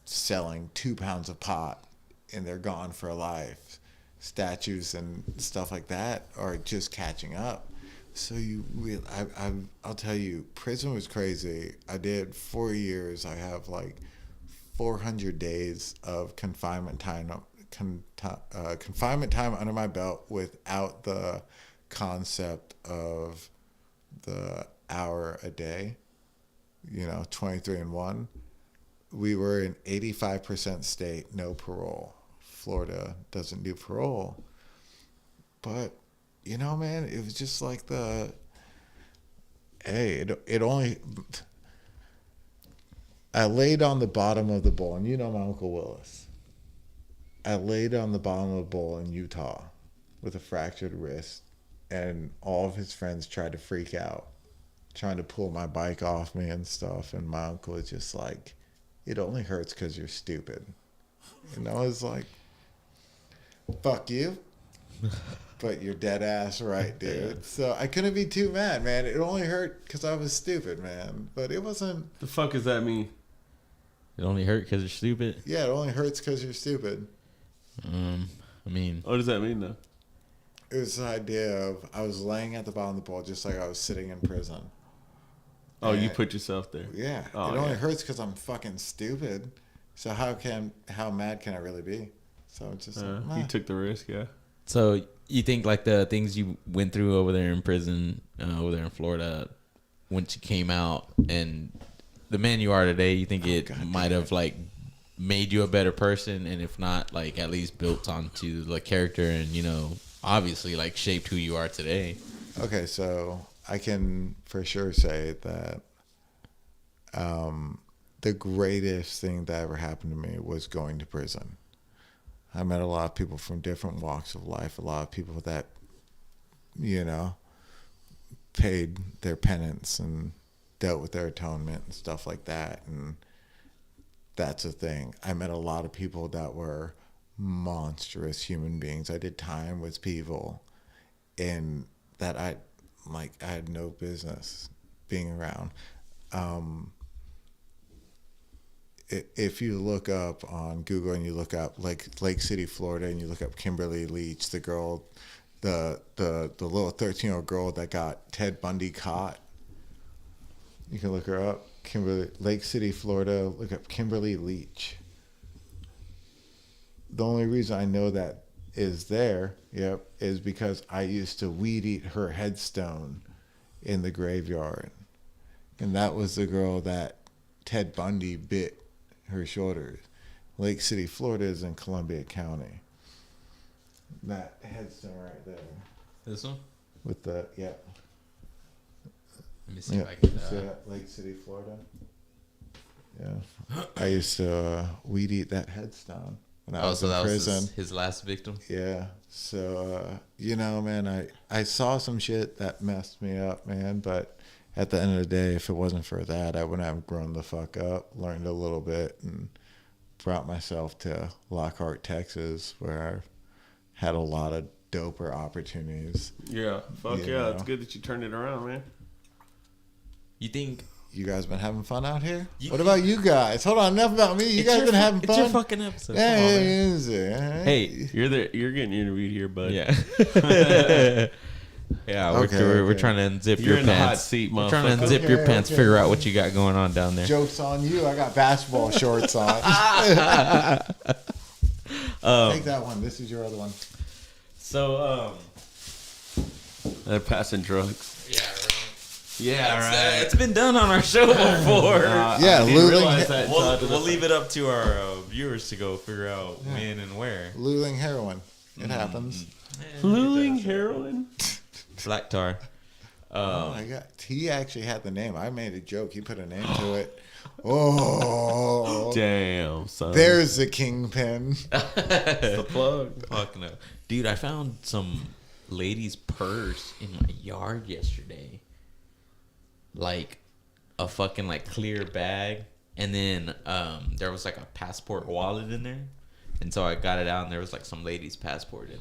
selling 2 pounds of pot and they're gone for life. Statutes and stuff like that are just catching up. So I'll tell you, prison was crazy. I did 4 years. I have like 400 days of confinement time under my belt without the concept of the hour a day, 23-1. We were in 85% state, no parole. Florida doesn't do parole. But man, it was just like I laid on the bottom of the bowl, and my Uncle Willis. I laid on the bottom of the bowl in Utah with a fractured wrist, and all of his friends tried to freak out, trying to pull my bike off me and stuff, and my uncle was just like, it only hurts because you're stupid. And I was like, fuck you. But you're dead ass right, dude. So I couldn't be too mad, man. It only hurt because I was stupid, man. But it wasn't. The fuck does that mean? It only hurt because you're stupid? Yeah, it only hurts because you're stupid. I mean. What does that mean, though? It was the idea of I was laying at the bottom of the bowl just like I was sitting in prison. Oh, you put yourself there. Yeah. Oh, it only hurts because I'm fucking stupid. So how mad can I really be? So it's just you took the risk, yeah. So you think like the things you went through over there in prison, over there in Florida, once you came out and the man you are today, you think might have like made you a better person, and if not, like at least built onto the character and, you know, obviously like shaped who you are today? Okay, so I can for sure say that the greatest thing that ever happened to me was going to prison. I met a lot of people from different walks of life, a lot of people that, you know, paid their penance and dealt with their atonement and stuff like that. And that's a thing. I met a lot of people that were monstrous human beings. I did time with people and that I had no business being around. If you look up on Google and you look up like Lake City, Florida, and you look up Kimberly Leach, the girl, the little 13-year-old girl that got Ted Bundy caught, you can look her up. Lake City, Florida. Look up Kimberly Leach. The only reason I know that is there, is because I used to weed eat her headstone in the graveyard, and that was the girl that Ted Bundy bit her shoulders. Lake City, Florida is in Columbia County. That headstone right there. This one? With the, Let me see if I can. See that? Lake City, Florida. Yeah. I used to weed eat that headstone when I was in prison. Was his last victim? Yeah. So, you know, man, I saw some shit that messed me up, man, but at the end of the day, if it wasn't for that, I wouldn't have grown the fuck up, learned a little bit, and brought myself to Lockhart, Texas, where I had a lot of doper opportunities. Yeah, fuck yeah. know. It's good that you turned it around, man. You think You guys been having fun out here? What about you guys? Hold on, enough about me. You guys been having fun? It's your fucking episode. Yeah, Come on, it man. is. Hey, You're getting interviewed here, bud. yeah. Yeah, we're Okay. trying to unzip You're your in the hot pants. seat, We're trying to motherfucker. unzip your pants, figure out what you got going on down there. Joke's on you. I got basketball shorts on. Take that one. This is your other one. So, They're passing drugs. yeah, right. Yeah, right. It's been done on our show before. Yeah, I didn't Luling- realize that until after We'll this. leave it up to our viewers to go figure out when and where. Luling heroin. It happens. Luling heroin. Black tar. Oh my God. He actually had the name. I made a joke. He put a name to it. Oh. Damn, son. There's the kingpin. the plug. Fuck no. Dude, I found some lady's purse in my yard yesterday. Like a fucking like clear bag. And then there was like a passport wallet in there. And so I got it out and there was like some lady's passport in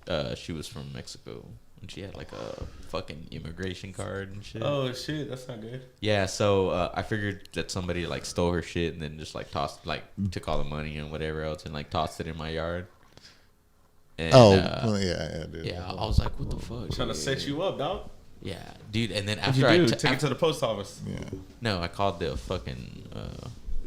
there. She was from Mexico. And she had like a fucking immigration card and shit. Oh shit, that's not good. Yeah, so I figured that somebody like stole her shit and then just like took all the money and whatever else and like tossed it in my yard. And, Well, yeah, dude. yeah, I was like, what the fuck? Trying to set you up, dog. Yeah, dude. And then What'd after you do? I Take it to the post office. Yeah. I called the fucking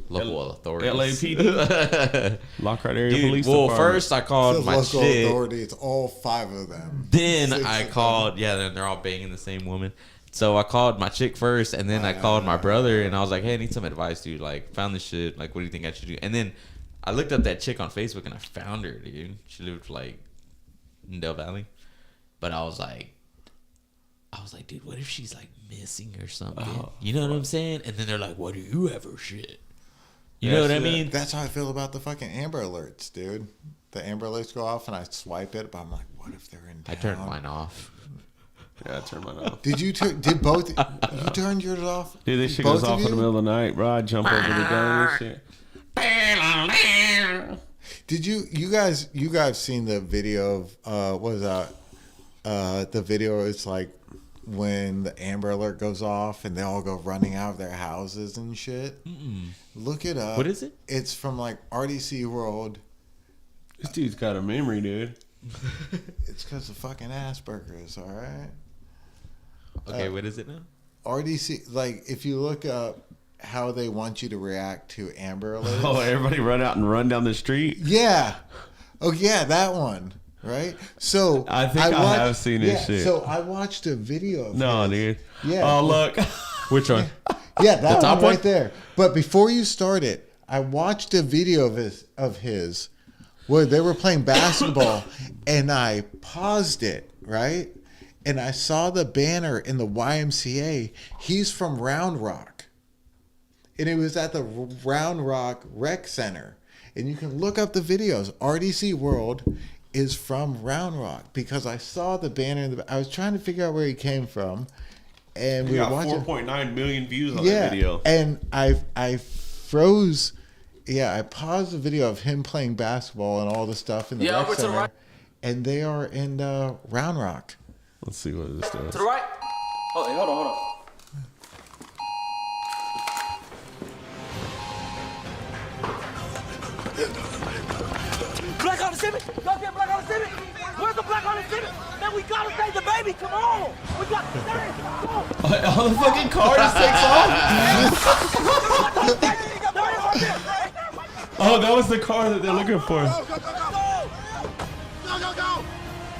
local authorities. LAPD. Lockhart Area Dude, Police well, Department. first I The called my local chick. authority. It's all 5 of them. Then 6 I of them. called. Yeah, then they're all banging the same woman. So I called my chick first, and then I called my brother, and I was like, "Hey, I need some advice, dude. Like, found this shit. Like, what do you think I should do?" And then I looked up that chick on Facebook, and I found her, dude. She lived like in Del Valley, but I was like, dude, what if she's like missing or something? You know what I'm saying? And then they're like, "What do you have her shit?" You know what I mean? That's how I feel about the fucking Amber Alerts, dude. The Amber Alerts go off, and I swipe it, but I'm like, what if they're in town? I turned mine off. Yeah, I turned mine off. Did you did both? You turned yours off? Dude, this shit Both goes of off in you? the middle of the night, bro. I jump over the gun and shit. Did you guys seen the video of what is that? The video is like when the Amber Alert goes off and they all go running out of their houses and shit. Look it up. What is it? It's from like RDC World. This dude's got a memory, dude. It's because of fucking Asperger's, all right? Okay, what is it now? RDC, like if you look up how they want you to react to Amber Alerts. Oh, everybody run out and run down the street. Yeah. Oh yeah, that one. Right? So I think I have seen this shit. So I watched a video of No, his. dude. Yeah. Oh, look. Which one? Yeah, that top one right one? there. But before you start it, I watched a video of his where they were playing basketball, and I paused it, right? And I saw the banner in the YMCA. He's from Round Rock. And it was at the Round Rock Rec Center. And you can look up the videos. RDC World is from Round Rock because I saw the banner. I was trying to figure out where he came from. And we got were watching 4.9 million views on that video. And I froze. Yeah, I paused the video of him playing basketball and all the stuff in the rec center. And they are in Round Rock. Let's see what this does. To the right. Hold on. Black on the civic. Go get black on the civic. Where's the black on the civic? Man, we gotta save the baby. Come on. We got to save. Come on. All the fucking car just takes off. Oh, that was the car that they're looking for. Go.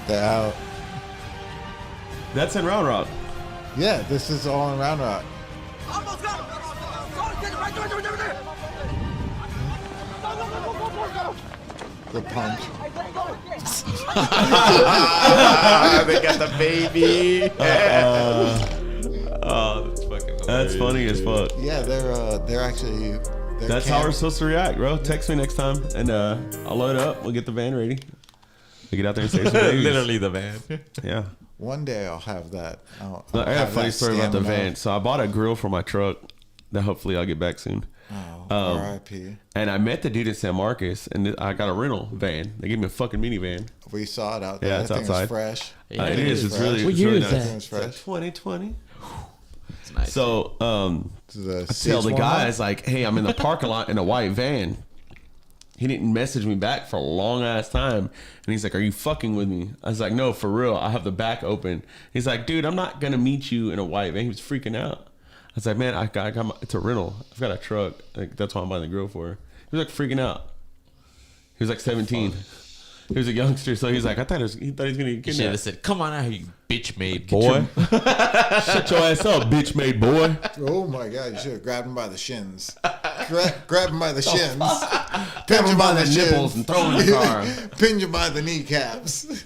They're out. That's in Round Rock. Yeah, this is all in Round Rock. Almost got him. Right there. Go. The punch. They got the baby. Oh, that's fucking hilarious. That's funny as fuck. Yeah, they're actually. That's how we're supposed to react, bro. Text me next time, and I'll load up. We'll get the van ready. We get out there and save some babies. Literally the van. Yeah. One day I'll have that. I got a funny story about the van. So I bought a grill for my truck that hopefully I'll get back soon. Oh, R.I.P. And I met the dude in San Marcos, and I got a rental van. They gave me a fucking minivan. We saw it out there. Yeah, it's that thing outside. was fresh. It is. It's really, What it's year really is nice. that? It's fresh. 2020. It's nice. So I tell the guys like, hey, I'm in the parking lot in a white van. He didn't message me back for a long ass time, and he's like, "Are you fucking with me?" I was like, "No, for real. I have the back open." He's like, "Dude, I'm not gonna meet you in a white van." He was freaking out. I was like, "Man, it's a rental. I've got a truck. Like that's what I'm buying the grill for." He was like freaking out. He was like 17. He was a youngster, so he's like, he thought he was gonna get You should have kidnapped. said, "Come on out, you bitch made boy." Shut your ass up, bitch made boy. Oh my God! You should have grabbed him by the shins. Grab him by the shins. Pinch him by the nipples shins. and throw him in the car. Pinch him by the kneecaps.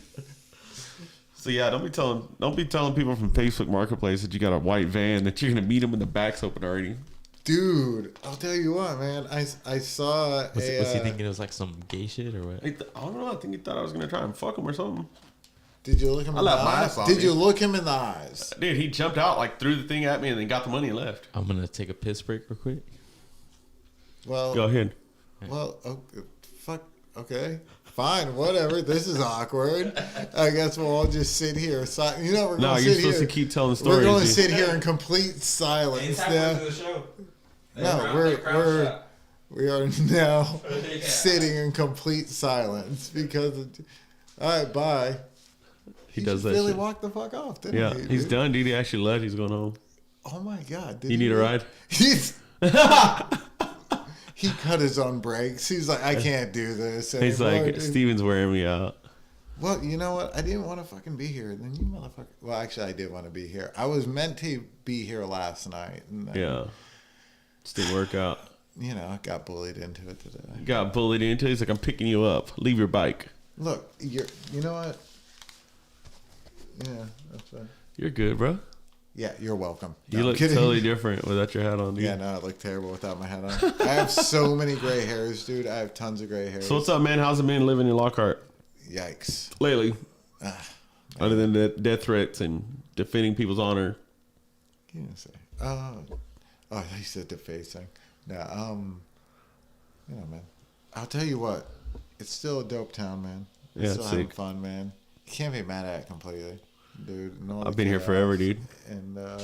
So yeah, don't be telling people from Facebook Marketplace that you got a white van that you're gonna meet them when the back's open already. Dude, I'll tell you what, man. I saw Was he thinking it was like some gay shit or what? I don't know. I think he thought I was gonna try and fuck him or something. Did you look him in the left my eyes? ass on Did me. you look him in the eyes? Dude, he jumped out, like threw the thing at me, and then got the money and left. I'm gonna take a piss break real quick. Well, Go ahead. Well, fuck. Okay, fine, whatever. This is awkward. I guess we'll all just sit here. You know, we're No, going to you're sit supposed here. to keep telling the stories. We're going to dude. sit here in complete silence. Now. No, we are now sitting in complete silence because. All right, bye. He does that. Really shit. walked the fuck off, didn't Yeah, he? he's dude? done, dude. He actually left. He's going home. Oh my God! Did You need a ride? He cut his own brakes. He's like, I can't do this anymore. He's like, dude. Steven's wearing me out. Well, you know what? I didn't want to fucking be here. Then you motherfucker. Well, actually, I did want to be here. I was meant to be here last night. And then, Yeah. Just didn't work out. You know, I got bullied into it today. Got bullied into it. He's like, I'm picking you up. Leave your bike. Look, you know what? Yeah, that's right. You're good, bro. Yeah, you're welcome. No, You I'm look kidding. totally different without your hat on, dude. Yeah, no, I look terrible without my hat on. I have so many gray hairs, dude. I have tons of gray hairs. So what's up, man? How's it been living in Lockhart Yikes. lately? Other than the death threats and defending people's honor. You didn't say. Oh, you said defacing. No, you know, man. I'll tell you what. It's still a dope town, man. It's Yeah, still it's having sick. fun, man. You can't be mad at it completely, dude. No I've been here forever, dude. And a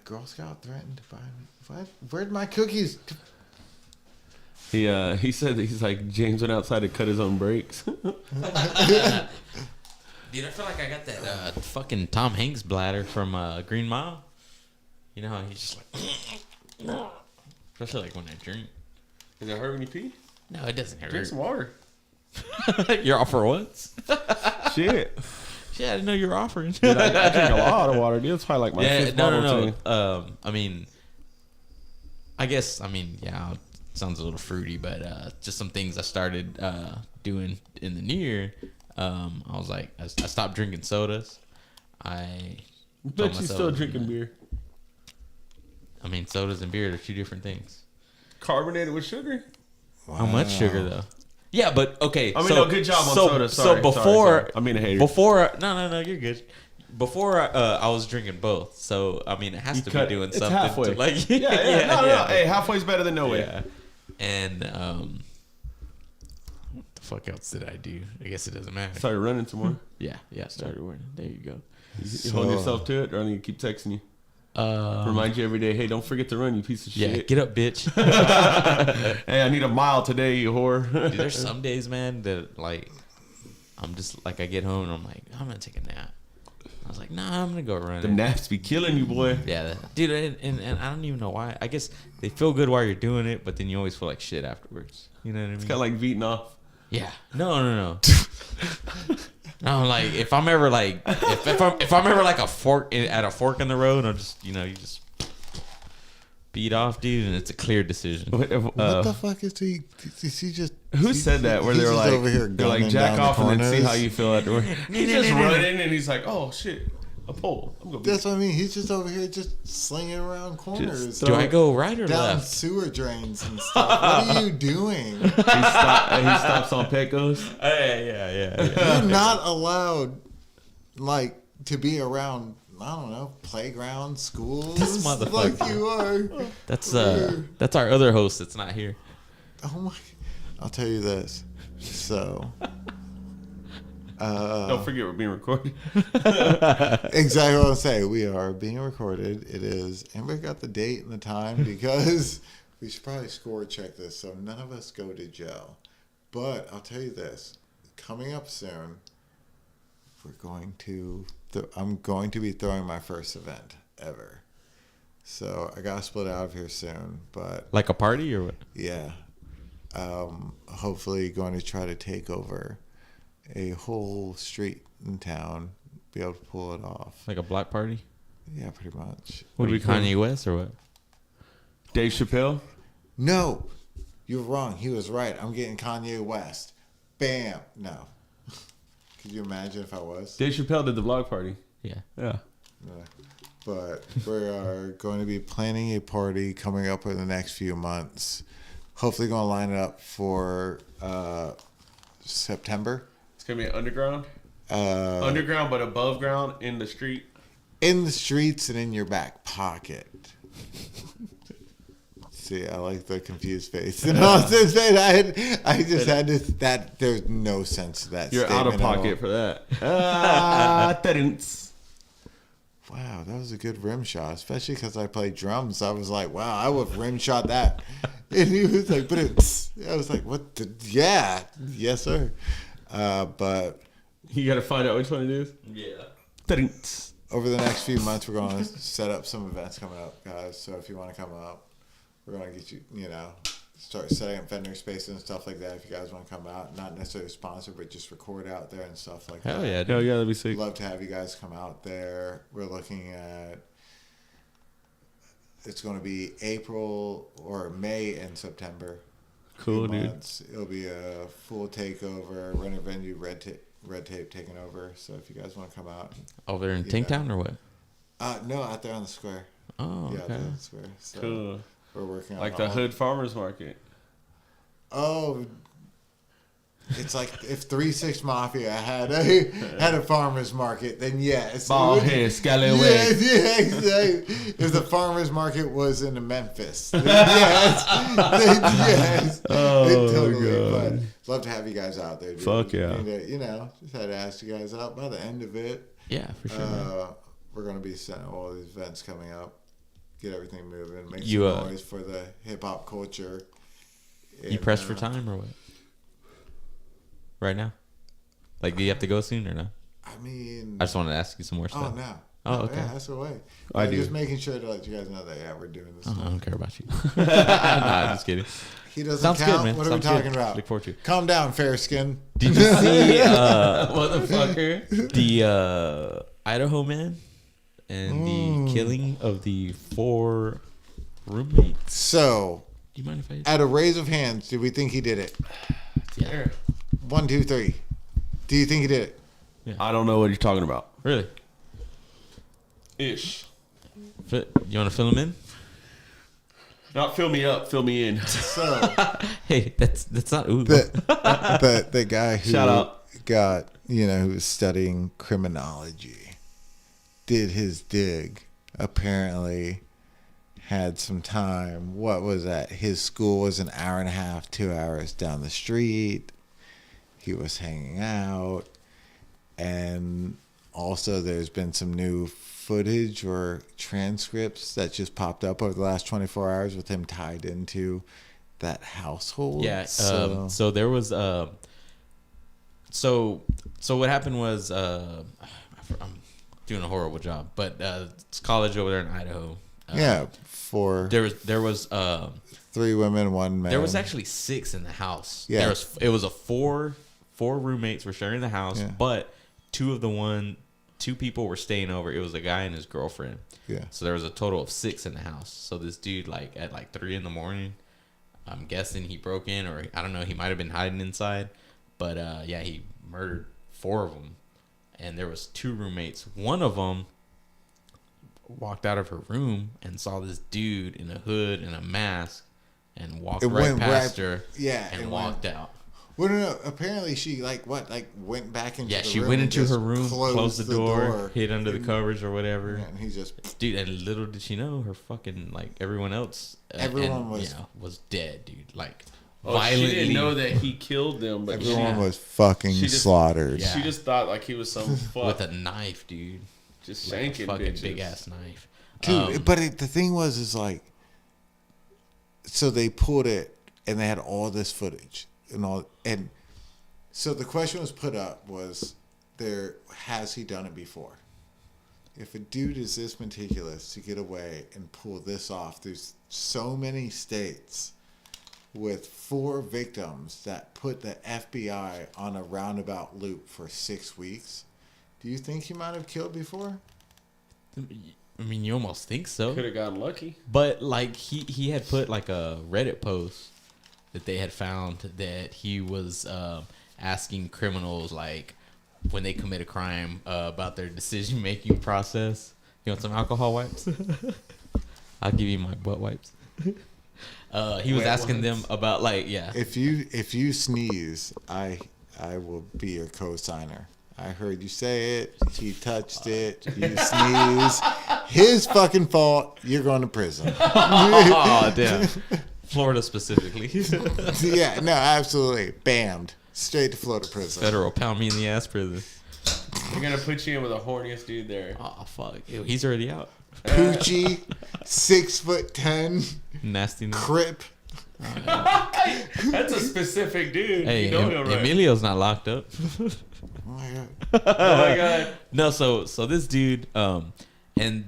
Girl Scout threatened to buy me. What? Where'd my cookies? He said that he's like James went outside to cut his own brakes. Dude, I feel like I got that fucking Tom Hanks bladder from Green Mile. You know how he's just like, especially like when I drink. Does it hurt when you pee? No, it doesn't hurt. Drink some water. You're off for once. Shit. Shit, I didn't know you were offering. Dude, I drink a lot of water, dude. It's probably like my Yeah, fifth bottle no. too. I mean, I guess, I mean, yeah, it sounds a little fruity, but just some things I started doing in the new year. I was like, I stopped drinking sodas. I Bet you still drinking beer. I mean, sodas and beer are two different things. Carbonated with sugar? How much sugar, though? Yeah, but okay. I mean, no, good job on soda. Sorry, so before, I mean, a hater. No, you're good. Before I was drinking both, so I mean, it has to be doing something. Halfway. To like, yeah. No. Hey, halfway's better than no way. Yeah. And what the fuck else did I do? I guess it doesn't matter. Started running some more. Yeah, started running. There you go. You hold yourself to it, or you keep texting you. Remind you every day, hey, don't forget to run, you piece of shit. Yeah, get up, bitch. Hey, I need a mile today, you whore. Dude, there's some days, man, that like I'm just like I get home and I'm like, I'm gonna take a nap. I was like, nah, I'm gonna go run. The naps be killing you, boy. Yeah, dude, and I don't even know why. I guess they feel good while you're doing it, but then you always feel like shit afterwards. You know what I mean? It's kind of like beating off. Yeah. No. No, like if I'm ever like if I'm ever like a fork at a fork in the road, I'll just you just beat off, dude, and it's a clear decision. What the fuck is he? Is he just? Who said that? Where they're like, over here they're like jack off and then see how you feel afterward. He's just running and he's like, oh shit, a pole. I'm gonna. That's what I mean. He's just over here just slinging around corners. Do I go right or down left? Sewer drains and stuff. What are you doing? He stops on Pecos. Yeah. You're not allowed, like, to be around. I don't know, playgrounds, schools. This motherfucker. Like you are. That's our other host that's not here. Oh my! I'll tell you this. So. Don't forget we're being recorded. Exactly what I'm saying. We are being recorded. It is. Amber got the date and the time because we should probably score check this so none of us go to jail. But I'll tell you this. Coming up soon, I'm going to be throwing my first event ever. So I got to split out of here soon. But Like a party or what? yeah. Hopefully going to try to take over a whole street in town, be able to pull it off. Like a block party? Yeah, pretty much. What are you, Kanye West or what? Dave Chappelle. No, you're wrong. He was right. I'm getting Kanye West. Bam. No. Could you imagine if I was? Dave Chappelle did the vlog party. Yeah. Yeah. But we are going to be planning a party coming up in the next few months. Hopefully going to line it up for September. It's going to be underground. Underground, but above ground in the street. In the streets and in your back pocket. See, I like the confused face. In Austin's face, I just had this. That there's no sense to that. You're out of pocket for that. Wow, that was a good rim shot, especially because I play drums. I was like, wow, I would rim shot that. And he was like, but it's. I was like, what the? Yeah, yes, sir. But you got to find out which one it is. Yeah. Over the next few months, we're going to set up some events coming up, guys. So if you want to come up, we're going to get you, start setting up vendor spaces and stuff like that. If you guys want to come out, not necessarily sponsor, but just record out there and stuff like that. Hell yeah. Hell yeah, that'd be sick. Love to have you guys come out there. We're looking at, it's going to be April or May and September. Cool, dude. Months. It'll be a full takeover, rent a venue, red tape taking over. So if you guys want to come out. Over there in Tanktown or what? No, out there on the square. Oh, yeah, okay. out there on the square. So Cool. we're working on Like the Hood Farmers Market. Oh, it's like if 3-6 Mafia had a farmer's market, then yes. Bald head, scallywag. Yeah, exactly. If the farmer's market was in Memphis, then yes. Oh, totally. God. But love to have you guys out there, dude. Fuck yeah. And, just had to ask you guys out. By the end of it, Yeah, for sure. we're going to be setting all these events coming up, get everything moving, make You, some noise for the hip-hop culture. You pressed for time or what? Right now? Like, do you have to go soon or no? I mean, I just wanted to ask you some more oh stuff. no. Oh, No, okay. Yeah, that's the way. I do. Just making sure to let you guys know that we're doing this. Oh, I don't care about you. Nah, just kidding. He doesn't Sounds count. good, man. What are Sounds we talking good. about? Look forward to it. Calm down, fair skin. Did you see, motherfucker, the Idaho man and the killing of the 4 Roommate. So, Do you mind if I? at a raise of hands, do we think he did it? Yeah. 1, 2, 3. Do you think he did it? I don't know what you're talking about. Really? Ish. You want to fill him in? Not fill me up, fill me in. So, Hey, that's not ooh. the guy who Shout out. got, who was studying criminology, did his dig, apparently had some time. What was that? His school was an hour and a half, 2 hours down the street. He was hanging out. And also there's been some new footage or transcripts that just popped up over the last 24 hours with him tied into that household. Yeah. So there was so what happened was I'm doing a horrible job, but it's college over there in Idaho. yeah, There was 3 women, 1 man. there was actually 6 in the house. Yeah. It was a four roommates were sharing the house, Yeah. but two people were staying over. It was a guy and his girlfriend. Yeah. So there was a total of 6 in the house. So this dude, at 3 in the morning, I'm guessing he broke in, or I don't know, he might have been hiding inside. But he murdered 4 of them. And there was 2 roommates. One of them walked out of her room and saw this dude in a hood and a mask and walked right past her. Yeah, and it walked out. Well, no. Apparently, she went back into. Yeah, the she room went and into just her room, closed the door, hid under the and- covers or whatever. And he just. Dude, and little did she know, her fucking everyone else, Everyone was dead, dude. Like Oh, violently. she didn't know that he killed them, but Everyone was fucking She just- slaughtered. Yeah. she just thought like he was some fuck, with a knife, dude. just Like a shanking fucking bitches. big ass knife, Dude, but the thing is like, so they pulled it and they had all this footage and all, and so the question was put up was, has he done it before? If a dude is this meticulous to get away and pull this off, there's so many states with 4 victims that put the FBI on a roundabout loop for 6 weeks. Do you think he might have killed before? I mean, you almost think so. Could have gotten lucky. But he had put a Reddit post that they had found that he was asking criminals when they commit a crime about their decision making process. You want some alcohol wipes? I'll give you my butt wipes. He was Wet asking wipes? them about If you sneeze, I will be your co-signer. I heard you say it. He touched it. You sneeze. His fucking fault. You're going to prison. Oh damn, Florida specifically. Yeah, no, absolutely. Bammed. Straight to Florida prison. Federal pound me in the ass prison. They're gonna put you in with the horniest dude there. Oh fuck, ew, he's already out. Poochie, 6'10", Nastiness. Crip. That's a specific dude. Hey, you know him, right? Emilio's not locked up. Oh my god. Oh my god. No, so this dude, and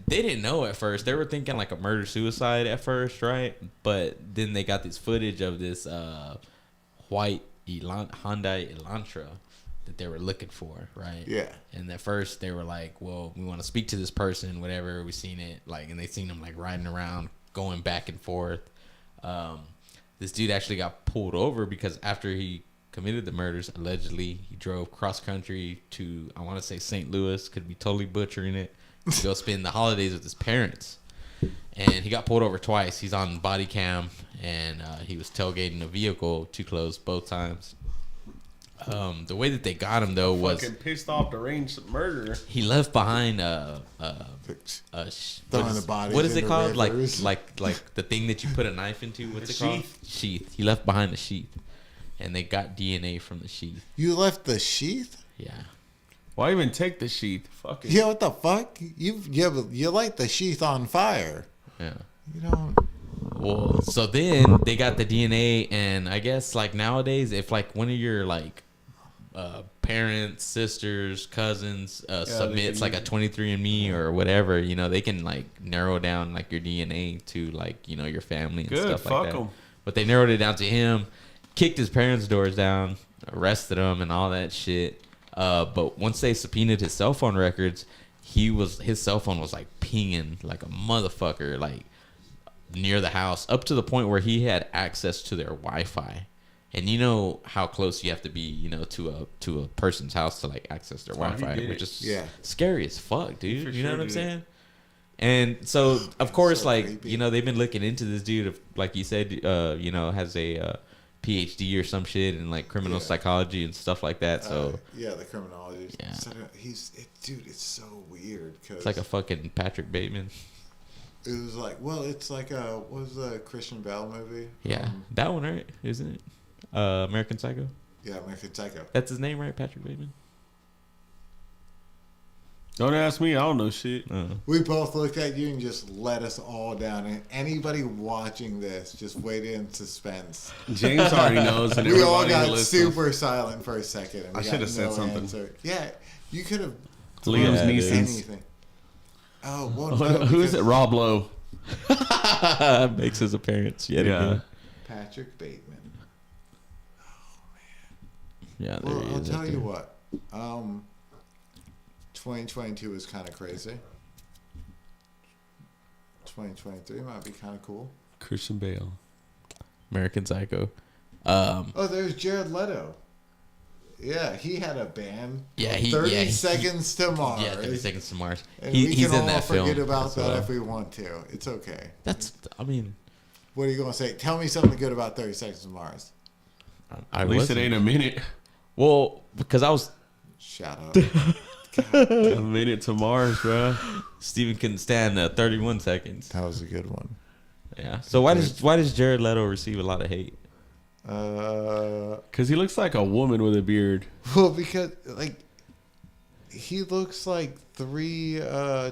they didn't know at first. They were thinking a murder suicide at first, right? But then they got this footage of this white Hyundai Elantra that they were looking for, right? Yeah. And at first they were like, well, we want to speak to this person, whatever. We seen it, and they seen him riding around, going back and forth. This dude actually got pulled over because after he committed the murders, allegedly, he drove cross country to, I want to say St. Louis, could be totally butchering it, to go spend the holidays with his parents. And he got pulled over twice. He's on body cam, and he was tailgating a vehicle too close both times. The way that they got him though was Fucking pissed off deranged murderer. he left behind Throwing the bodies what is it into called? rivers. Like the thing that you put a knife into. What's it A called? Sheath. He left behind the sheath, and they got DNA from the sheath. You left the sheath? Yeah. Why even take the sheath? Fuck it. Yeah, what the fuck? You light the sheath on fire. Yeah. You don't. Well, so then they got the DNA, and I guess nowadays, if one of your parents, sisters, cousins submits can a 23andMe or whatever, they can narrow down your DNA to your family and Good, stuff fuck like that. 'em. But they narrowed it down to him, kicked his parents' doors down, arrested him, and all that shit. But once they subpoenaed his cell phone records, his cell phone was pinging like a motherfucker, near the house, up to the point where he had access to their Wi-Fi. And you know how close you have to be, you know, to a person's house to like access their Wi-Fi, which is scary as fuck, dude. You know what I'm saying? And so, of course, so like creepy. You know, they've been looking into this dude, like you said, you know, has a PhD or some shit in like criminal psychology and stuff like that. So the criminology. Yeah, dude, it's so weird because it's like a fucking Patrick Bateman. It was like, well, it's like what was the Christian Bale movie? Yeah, that one, right? Isn't it? American Psycho. Yeah, American Psycho. That's his name, right? Patrick Bateman. Don't ask me. I don't know shit. We both looked at you and just let us all down. And anybody watching this, just wait in suspense. James already knows. And we all got super silent for a second. And I should have said something. Answer. Yeah, you could have. Liam's anything. Oh, well, no, who is it? Rob Lowe makes his appearance yet again. Patrick Bateman. Yeah, well, I'll tell you what. 2022 is kind of crazy. 2023 might be kind of cool. Christian Bale. American Psycho. There's Jared Leto. Yeah, he had a band. Yeah, 30 Seconds to Mars. Yeah, 30 Seconds to Mars. And he's can in that film. Forget about that if we want to. It's okay. I mean. What are you going to say? Tell me something good about 30 Seconds to Mars. At least it ain't a minute. Well, because I was... Shut up. A minute to Mars, bro. Steven couldn't stand 31 seconds. That was a good one. Yeah. So why does Jared Leto receive a lot of hate? Because he looks like a woman with a beard. Well, because like he looks like 3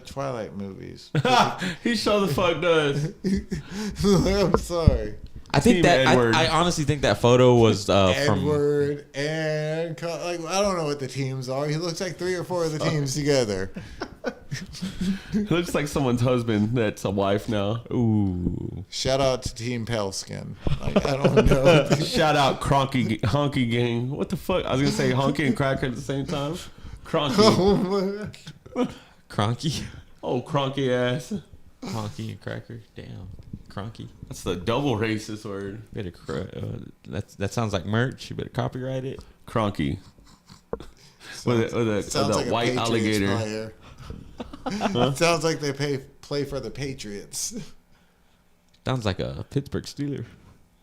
Twilight movies. He sure the fuck does. I'm sorry. I think I honestly think that photo was Edward and like I don't know what the teams are. He looks like 3 or 4 of the teams together. He looks like someone's husband that's a wife now. Ooh. Shout out to Team Pale Skin. Like, I don't know. Shout out Honky Gang. What the fuck? I was gonna say Honky and Cracker at the same time. Cronky. Cronky. Oh, Cronky ass. Honky and Cracker. Damn. Cronky. That's the double racist word. That sounds like merch. You better copyright it. Cronky. With a like white alligator. It sounds like they play for the Patriots. Sounds like a Pittsburgh Steeler.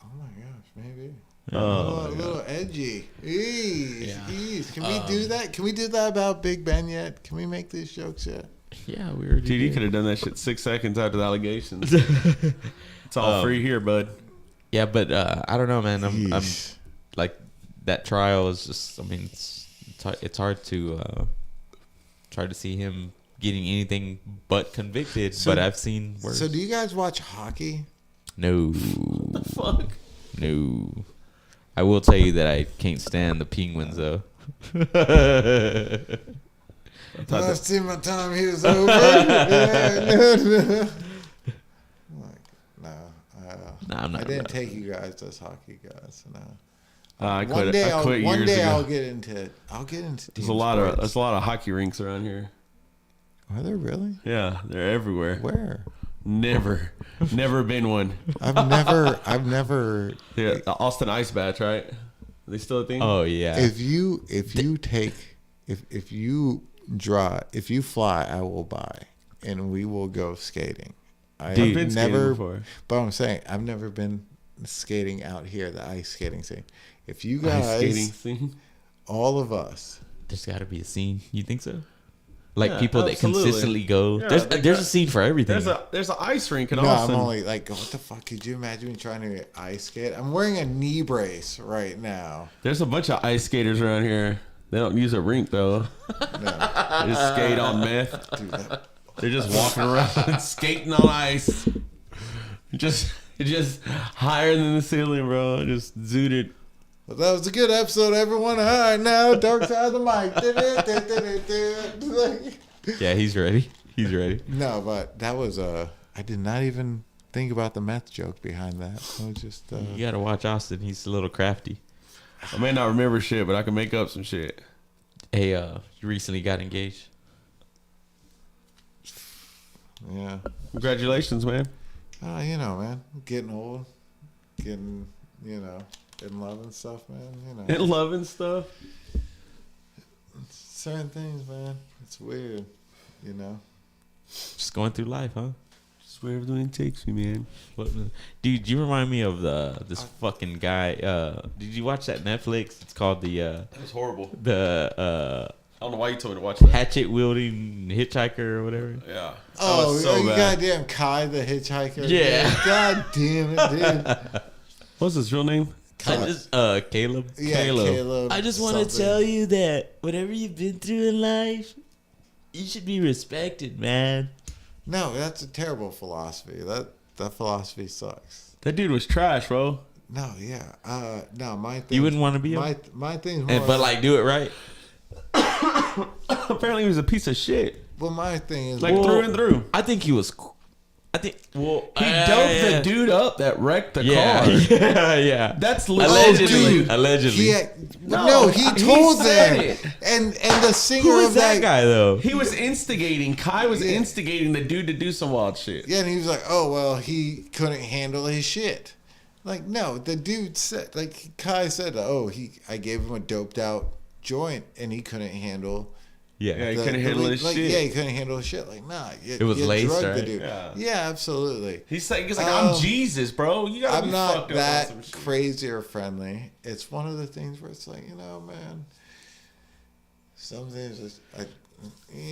Oh my gosh, maybe. Oh, a little edgy. Ease. Can we Um, do that? Can we do that about Big Ben yet? Can we make these jokes yet? Yeah, we already Dude, you could have done that shit 6 seconds after the allegations. It's all free here, bud. Yeah, but I don't know, man. I'm like that trial is just. I mean, it's hard to see him getting anything but convicted. But I've seen worse. So, do you guys watch hockey? No. What the fuck? No. I will tell you that I can't stand the Penguins, though. Last team my time here is over. No. I'm not. I didn't take you guys as hockey guys. No. I quit years ago. One day I'll get into it. There's a lot of hockey rinks around here. Are there really? Yeah, they're everywhere. Where? Never been one. I've never. Yeah, the Austin Ice Bats, right? Are they still a thing? Oh yeah. If you fly, I will buy, and we will go skating. I've been skating before. But I'm saying I've never been skating out here, the ice skating scene. If you guys, ice skating scene? All of us, There's got to be a scene. You think so? Like people absolutely. that consistently go. Yeah, there's a scene for everything. There's an ice rink in no, Austin. I'm only like, what the fuck? Could you imagine me trying to ice skate? I'm wearing a knee brace right now. There's a bunch of ice skaters around here. They don't use a rink though. No. They just skate on meth. Dude, They're just walking around skating on ice. Just higher than the ceiling, bro. Just zooted. Well, that was a good episode, everyone. All right, now dark side of the mic. Yeah, he's ready. He's ready. No, but that was I did not even think about the meth joke behind that. It was just. You gotta watch Austin. He's a little crafty. I may not remember shit, but I can make up some shit. Hey, you recently got engaged. Yeah. Congratulations, man. You know, man, getting old, getting, in love and stuff, man. And love and stuff. Certain things, man. It's weird, Just going through life, huh? Just where everything takes me, man. Dude, you remind me of this fucking guy. Did you watch that Netflix? It's called That was horrible. the I don't know why you told me to watch that. hatchet wielding hitchhiker or whatever. Yeah. Oh, so you bad. goddamn Kai the hitchhiker. Yeah. Dude. God damn it, dude. What's his real name? Caleb. Yeah, Caleb. I just want to something. tell you that whatever you've been through in life, you should be respected, man. No, that's a terrible philosophy. That philosophy sucks. That dude was trash, bro. No, yeah. No, my thing. You wouldn't want to be him? my thing's more. But like, do it right. Apparently he was a piece of shit. well, my thing is Like through and through. I think he was. I think. Well, He doped the dude up that wrecked the Yeah, car. yeah. That's Allegedly. literally. Allegedly. He he told said them, it. and the singer Who of is that guy though? He was instigating. Kai was instigating the dude to do some wild shit. Yeah, and he was like, "Oh well, he couldn't handle his shit." Like, no, the dude said, like Kai said, "Oh, I gave him a doped out joint, and he couldn't handle." Yeah, he couldn't handle his like, shit. Yeah, he couldn't handle his shit. Like, nah, It was laced, drugged right? the dude. Yeah, absolutely. He's like, I'm Jesus, bro. You gotta I'm be not fucked up on that some shit. crazy or friendly. It's one of the things where it's like, man, some things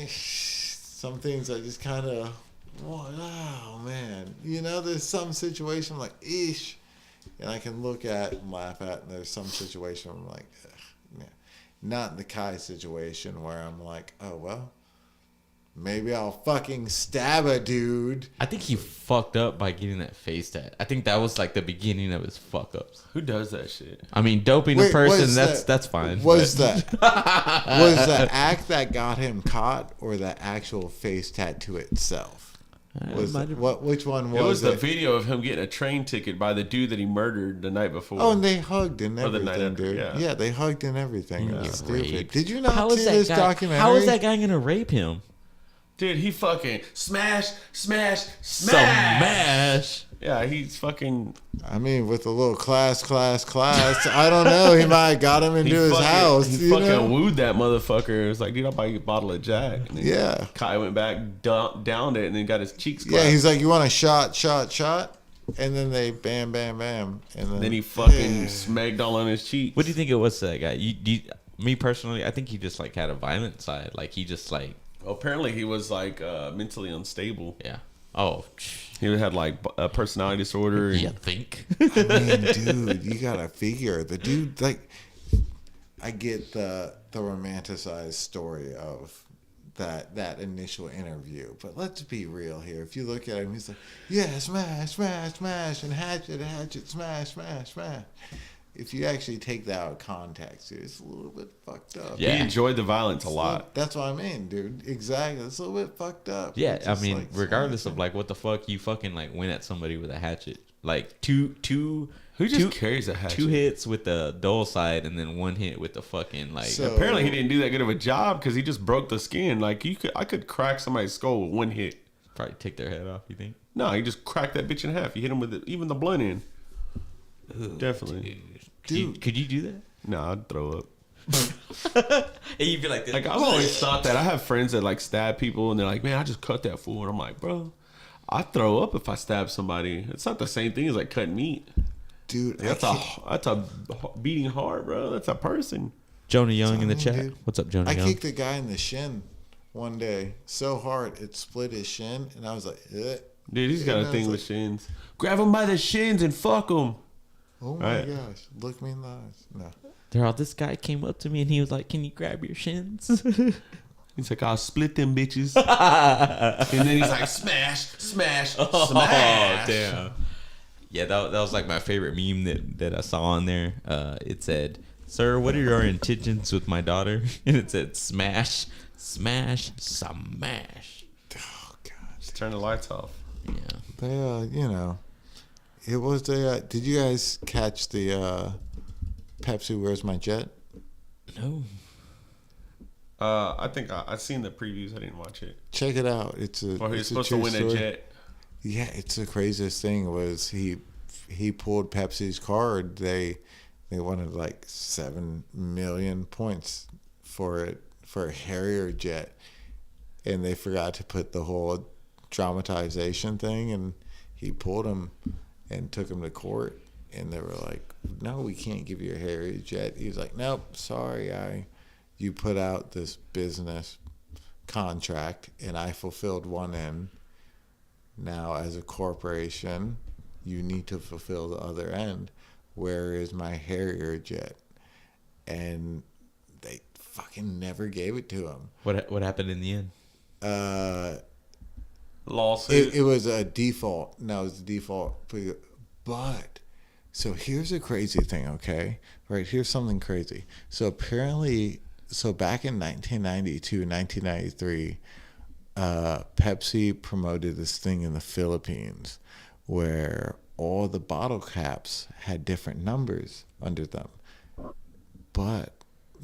some things I just kind of, wow, man. There's some situation I'm like, ish, and I can look at and laugh at, and there's some situation where I'm like, ugh, yeah. Not the Kai situation where I'm like, oh, well, maybe I'll fucking stab a dude. I think he fucked up by getting that face tat. I think that was like the beginning of his fuck ups. Who does that shit? I mean, doping a Wait, person, was that's fine. Was the act that got him caught or the actual face tattoo itself? Which one was It was it? the video of him getting a train ticket by the dude that he murdered the night before. Oh, and they hugged and Or the night everything, after, dude. yeah. They hugged and everything. It was stupid. Raped. Did you not How see is that this guy? documentary? How is that guy gonna rape him? Dude, he fucking smash. Smash. Yeah, he's fucking. I mean, with a little class. I don't know. He might have got him into his house. He fucking wooed that motherfucker. It was like, dude, I'll buy you a bottle of Jack. And then Yeah. Kai went back, downed it, and then got his cheeks Yeah, clapped. he's like, you want a shot? And then they bam. And then he fucking smacked all on his cheeks. What do you think it was to that guy? Me personally, I think he just like had a violent side. Like he just like, Well, apparently he was like mentally unstable. yeah. Oh, He had like a personality disorder. you think? I mean, dude, you gotta figure the dude. Like, I get the romanticized story of that initial interview, but let's be real here. If you look at him, he's like, yeah, smash, and hatchet, smash. If you actually take that out of context, dude, it's a little bit fucked up. Yeah. He enjoyed the violence a lot. That's what I mean, dude. Exactly. It's a little bit fucked up. Yeah, It's I just mean, like, regardless of like what the fuck, you fucking like went at somebody with a hatchet. Like two Who just carries a hatchet? 2 hits with the dull side and then 1 hit with the fucking like. So- Apparently he didn't do that good of a job because he just broke the skin. Like I could crack somebody's skull with 1 hit. Probably take their head off. You think? No, he just cracked that bitch in half. You hit him with even the blunt end. Definitely. Could you do that? No, I'd throw up. And you'd be like, this. Like I've always thought that. I have friends that like stab people and they're like, man, I just cut that fool. And I'm like, bro, I throw up if I stab somebody. It's not the same thing as like cutting meat. dude, That's a beating heart, bro. That's a person. Jonah Young in the Something, chat. dude. What's up, Jonah I Young? kicked a guy in the shin one day so hard it split his shin, and I was like, ugh. Dude, he's got And a I thing was with shins. Grab him by the shins and fuck him. Oh my Right. gosh, look me in the eyes. No. This guy came up to me and he was like, "Can you grab your shins?" He's like, I'll split them bitches. And then he's like, smash. Oh, damn. Yeah, that was like my favorite meme that I saw on there. It said, "Sir, what are your intentions with my daughter?" And it said, "Smash, smash, smash." Oh god. Just turn the lights off. Yeah. They, it was the. Did you guys catch the Pepsi Where's My Jet? No. I think I seen the previews. I didn't watch it. Check it out. It's a. Or he's it's a supposed to true win story. a jet. Yeah, it's the craziest thing was he pulled Pepsi's card. They wanted like 7 million points for it for a Harrier jet, and they forgot to put the whole dramatization thing, and he pulled him and took him to court, and they were like, no, we can't give you a Harrier jet. He was like, nope, sorry, you put out this business contract and I fulfilled one end. Now as a corporation you need to fulfill the other end. Where is my Harrier jet? And they fucking never gave it to him. What happened in the end? Lawsuit. It was a default. No, it was a default. But so here's a crazy thing, okay? Right, here's something crazy. So apparently, back in 1992, 1993, Pepsi promoted this thing in the Philippines where all the bottle caps had different numbers under them. But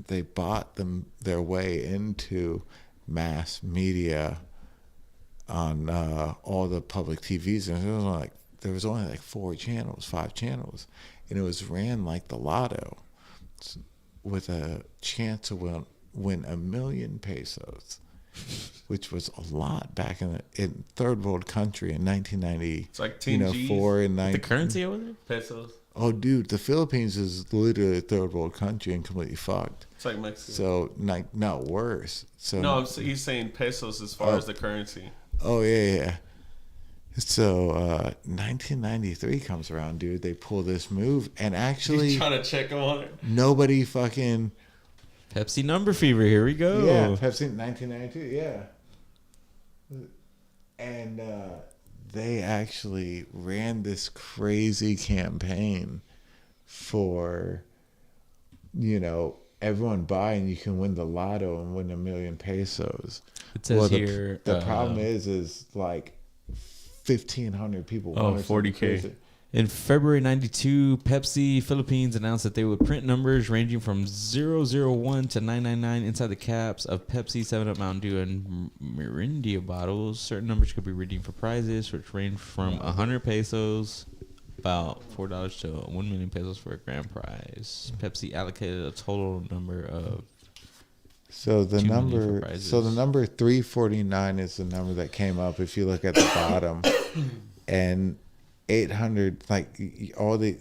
they bought their way into mass media on all the public TVs, and there was only like 5 channels, and it was ran like the lotto, with a chance to win $1 million pesos, which was a lot back in third world country in 1990. It's like 10 G's. 4 and 9. The currency over there? Pesos. Oh, dude, the Philippines is literally a third world country and completely fucked. It's like Mexico. So, no, worse. So No, he's saying pesos as far as the currency. Oh, yeah. So, 1993 comes around, dude. They pull this move, and actually, He's trying to check him on it. nobody fucking. Pepsi number fever. Here we go. Yeah, Pepsi 1992, yeah. And they actually ran this crazy campaign for, everyone buy and you can win the lotto and win $1 million pesos. It says the here. problem is like 1,500 people. Oh, wanted something 40K. crazy. In February 92, Pepsi Philippines announced that they would print numbers ranging from 001 to 999 inside the caps of Pepsi, 7-Up, Mountain Dew, and Mirinda bottles. Certain numbers could be redeemed for prizes, which range from 100 pesos, about $4, to 1 million pesos for a grand prize. Pepsi allocated a total number of So the 2 million for number, prizes. so the number 349 is the number that came up if you look at the bottom, and 800, like all the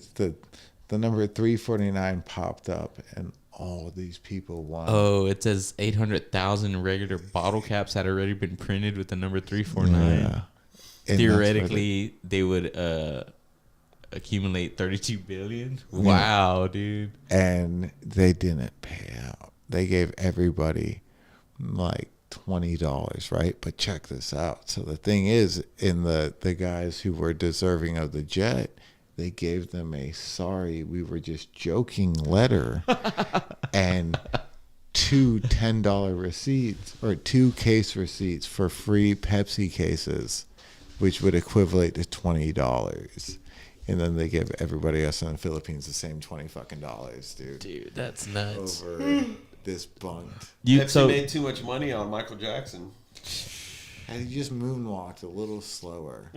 number 349 popped up, and all these people won. Oh, it says 800,000 regular bottle caps had already been printed with the number 349. Yeah. And Theoretically, they would accumulate 32 billion. Wow, dude. and they didn't pay out. They gave everybody like $20, right? But check this out. So the thing is, in the guys who were deserving of the jet, they gave them a sorry, we were just joking letter and 2 $10 receipts, or 2 case receipts for free Pepsi cases, which would equivalent to $20. And then they give everybody else in the Philippines the same $20 fucking dollars, dude. Dude, that's nuts. Over this bunked. Pepsi made too much money on Michael Jackson. And he just moonwalked a little slower.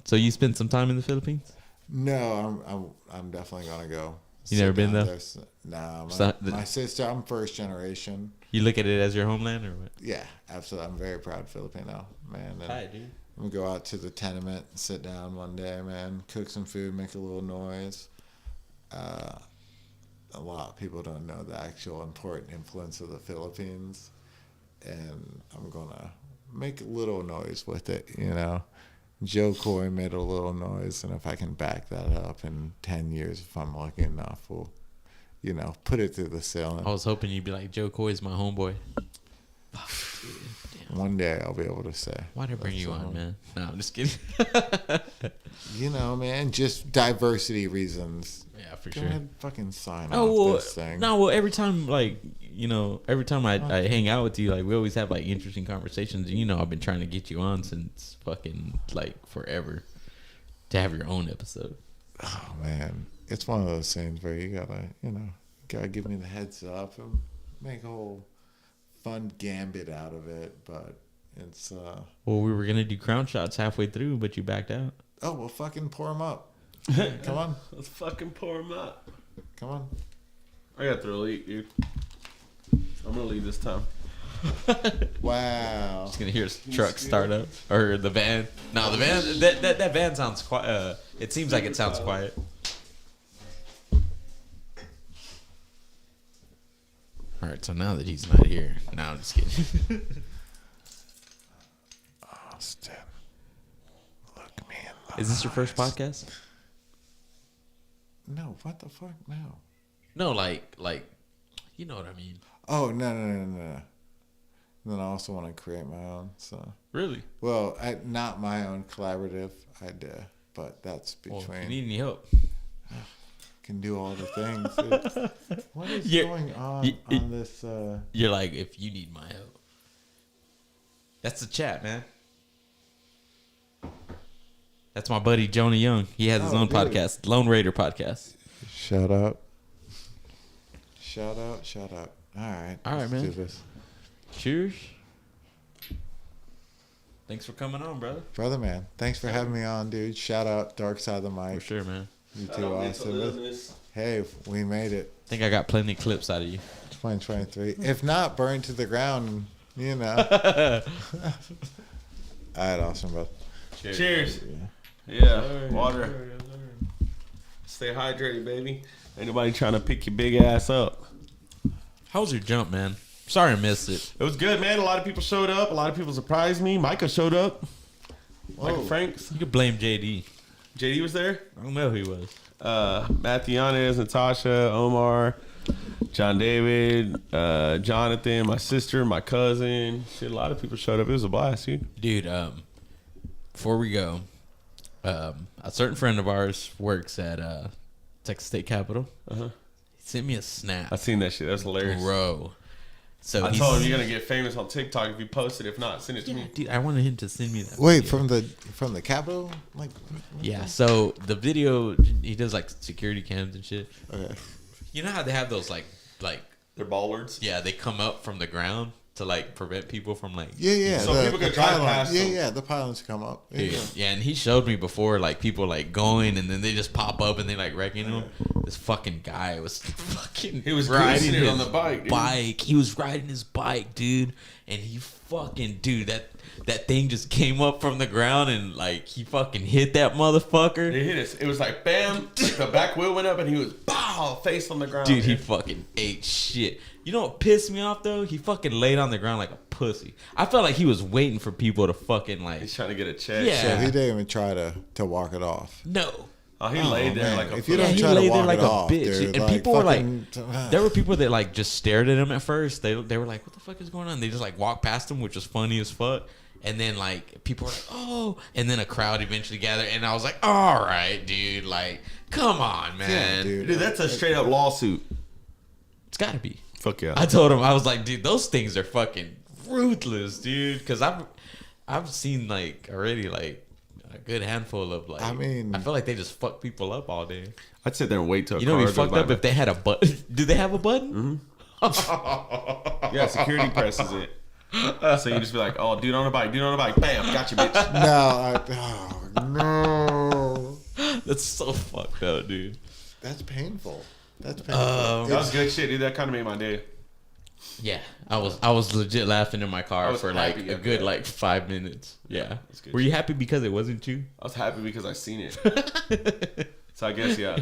So you spent some time in the Philippines? No, I'm definitely gonna go. You never been though? Nah, So my sister. I'm first generation. You look at it as your homeland or what? Yeah, absolutely. I'm very proud Filipino, man. And Hi, dude. I'm gonna go out to the tenement and sit down one day, man. Cook some food, make a little noise. A lot of people don't know the actual important influence of the Philippines, and I'm gonna make a little noise with it, Joe Coy made a little noise, and if I can back that up in 10 years, if I'm lucky enough, we'll, put it through the ceiling. I was hoping you'd be like, Joe Coy's my homeboy. One day I'll be able to say. Why'd I bring you on, man? No, I'm just kidding. Man, just diversity reasons. Yeah, for Go sure. ahead, fucking sign Oh, off well, this thing. no, well, every time, every time I hang out with you, we always have, interesting conversations. And, I've been trying to get you on since fucking, forever to have your own episode. Oh, man. It's one of those things where you gotta give me the heads up and make a whole fun gambit out of it. But, It's Well, we were gonna do crown shots halfway through, but you backed out. oh, well, fucking pour them up. Come on, Let's fucking pour them up. come on. I got the lead, dude. I'm gonna leave this time. Wow. Just gonna hear his truck start up or the van. No, the van. That van sounds quiet. It seems like it sounds quiet. All right, so now that he's not here, now I'm just kidding. Austin, look me in the Is this your first podcast? No, what the fuck? No. No, like, you know what I mean. Oh, no. Then I also want to create my own. So, Really? well, not my own collaborative idea, but that's Well, between. if you need any help? Can do all the things. What is Yeah. going on this? You're like, if you need my help. That's the chat, man. That's my buddy Jonah Young. He has his Oh, own dude. podcast, Lone Raider podcast. Shout out. All right, let's man. do this. Cheers. Thanks for coming on, brother. Brother, man, thanks for having me on, dude. Shout out Dark Side of the For Mic. sure, man. You too, Austin. Hey, we made it. I think I got plenty of clips out of you. 2023. If not, burn to the ground, you know. All right, awesome, bro. Cheers. Yeah, water. Stay hydrated, baby. Ain't nobody trying to pick your big ass up. How was your jump, man? Sorry I missed it. It was good, man. A lot of people showed up. A lot of people surprised me. Micah showed up. Micah Franks. You could blame JD. JD was there. I don't know who he was. Mathianes, Natasha, Omar, John David, Jonathan, my sister, my cousin. Shit, a lot of people showed up. It was a blast, dude. Dude, before we go, a certain friend of ours works at Texas State Capitol. Uh-huh. He sent me a snap. I seen that shit. That's hilarious. Bro. So I he's- told him you're gonna get famous on TikTok if you post it. If not, send it to Yeah, me. dude, I wanted him to send me that. Wait, video. from the Capitol? Like, Yeah, so the video, he does like security cams and shit. okay. You know how they have those like They're ballards. yeah, they come up from the ground to like prevent people from like Yeah. So people could drive past them. Yeah, the pylons come up. Dude, yeah, and he showed me before like people like going and then they just pop up and they like wrecking them. This fucking guy was fucking He was riding greasing it his on the bike, dude. He was riding his bike, dude, and he fucking that thing just came up from the ground and like he fucking hit that motherfucker. It hit us. It was like bam. Like the back wheel went up and he was bow face on the ground. Dude, he fucking ate shit. You know what pissed me off though? He fucking laid on the ground like a pussy. I felt like he was waiting for people to fucking like He's trying to get a check. Yeah. So he didn't even try to walk it off. no. Oh, he laid there man. like a If you fool. don't he try to laid there walk like it a off, bitch. dude, And like, people were like, fucking- there were people that like just stared at him at first. They were like, what the fuck is going on? They just like walked past him, which was funny as fuck. And then like people were like, oh, and then a crowd eventually gathered, and I was like, all right, dude, like, come on, man. Yeah, dude. Dude, that's a straight up lawsuit. It's gotta be. Fuck yeah. I told him, I was like, dude, those things are fucking ruthless, dude. Because I've seen like already like a good handful of like. I mean- I feel like they just fuck people up all day. I'd sit there and wait till a You know, car we goes fucked by up me. if they had a button. Do they have a button? Yeah, security presses it. So you just be like, oh, dude on a bike, bam, got you, bitch. No. That's so fucked up, dude. That's painful. That's painful. That was good shit, dude. That kind of made my day. Yeah, I was legit laughing in my I car was for like happy a after good that. like 5 minutes. Yeah. that's good Were you shit. happy because it wasn't you? I was happy because I seen it. So I guess, yeah.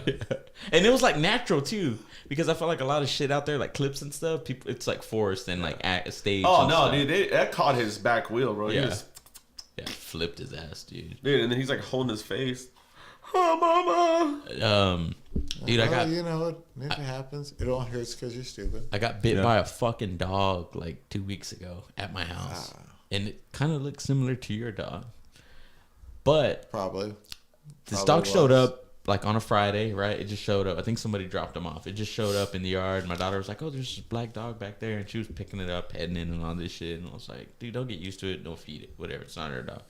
And it was like natural too, because I felt like a lot of shit out there, like clips and stuff. People, it's like forced and like at a stage. Oh, and no, stuff. dude. That caught his back wheel, bro. Yeah. He was, Yeah, flipped his ass, dude. dude, and then he's like holding his face. Oh, mama. Dude, I got you know what? If it happens, it all hurts because you're stupid. I got bit Yeah. by a fucking dog like 2 weeks ago at my house, and it kind of looked similar to your dog, but Probably. this Probably dog showed was. up like on a Friday, right? It just showed up. I think somebody dropped him off. It just showed up in the yard. My daughter was like, "Oh, there's this black dog back there," and she was picking it up, petting it, and all this shit. And I was like, "Dude, don't get used to it. Don't feed it. Whatever. It's not her dog."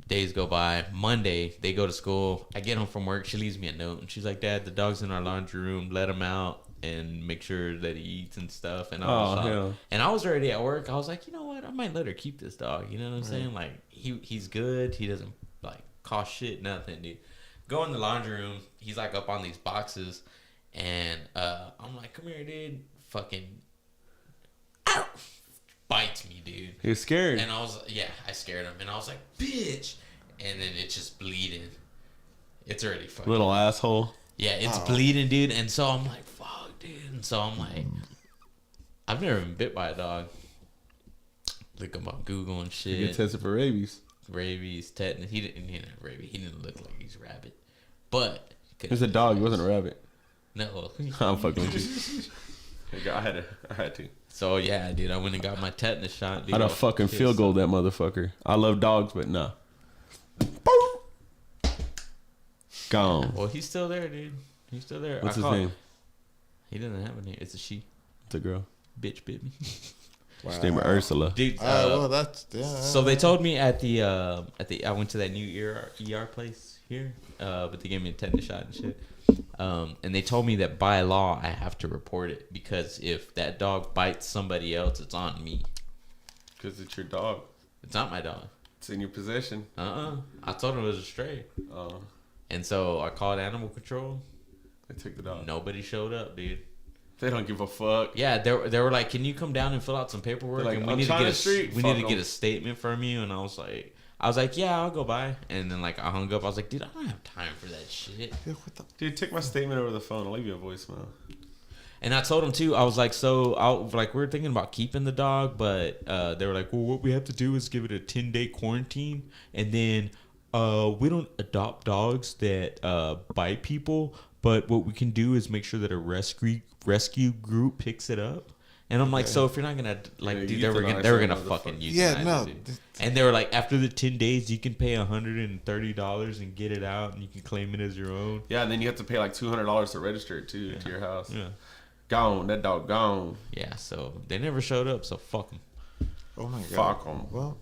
Days go by. Monday, they go to school. I get home from work. She leaves me a note, and she's like, "Dad, the dog's in our laundry room. Let him out." and make sure that he eats and stuff. And I was already at work. I was like, you know what? I might let her keep this dog. You know what I'm saying? Like he's good. He doesn't like cost shit, nothing, dude. Go in the laundry room. He's like up on these boxes, and I'm like, come here, dude. Fucking ow! Bites me, dude. He was scared. And I scared him, and I was like, bitch. And then it's just bleeding. It's already fucking Little asshole. Yeah, it's bleeding, dude. And so I'm like, fuck, dude. And so I'm like, I've never been bit by a dog. Look him up Google and shit. You get tested for rabies. Rabies, tetanus. He didn't have rabies. He didn't look like he's rabid. But he was a dog. He wasn't a rabbit. No. I'm fucking with you. I had to. So yeah, dude, I went and got my tetanus shot. Dude. I'd have fucking field goal that motherfucker. I love dogs, but nah. Gone. Well, he's still there, dude. He's still there. What's his name? He doesn't have a name. It's a she. It's a girl. Bitch bit me. Wow. His name is Ursula. Dude, Well, that's so they told me at the I went to that new ER place here, but they gave me a tetanus shot and shit. And they told me that by law I have to report it because if that dog bites somebody else, it's on me. Because it's your dog. It's not my dog. It's in your possession. I told him it was a stray. Oh. And so I called animal control. They took the dog. Nobody showed up, dude. They don't give a fuck. Yeah, they were like, "Can you come down and fill out some paperwork? Like, and we need to get a statement from you." And I was like, "Yeah, I'll go by." And then like I hung up. I was like, "Dude, I don't have time for that shit." Dude, take my statement over the phone. I'll leave you a voicemail. And I told him too. I was like, we're thinking about keeping the dog, but they were like, well, what we have to do is give it a 10-day quarantine, and then we don't adopt dogs that bite people, but what we can do is make sure that a rescue group picks it up. And I'm like, so if you're not gonna like, dude, they were gonna fucking euthanize it, dude. And they were like, after the 10 days, you can pay $130 and get it out, and you can claim it as your own. Yeah, and then you have to pay like $200 to register it too to your house. Yeah. Gone. That dog gone. Yeah, so they never showed up, so fuck them. Oh my god. Fuck them. Well,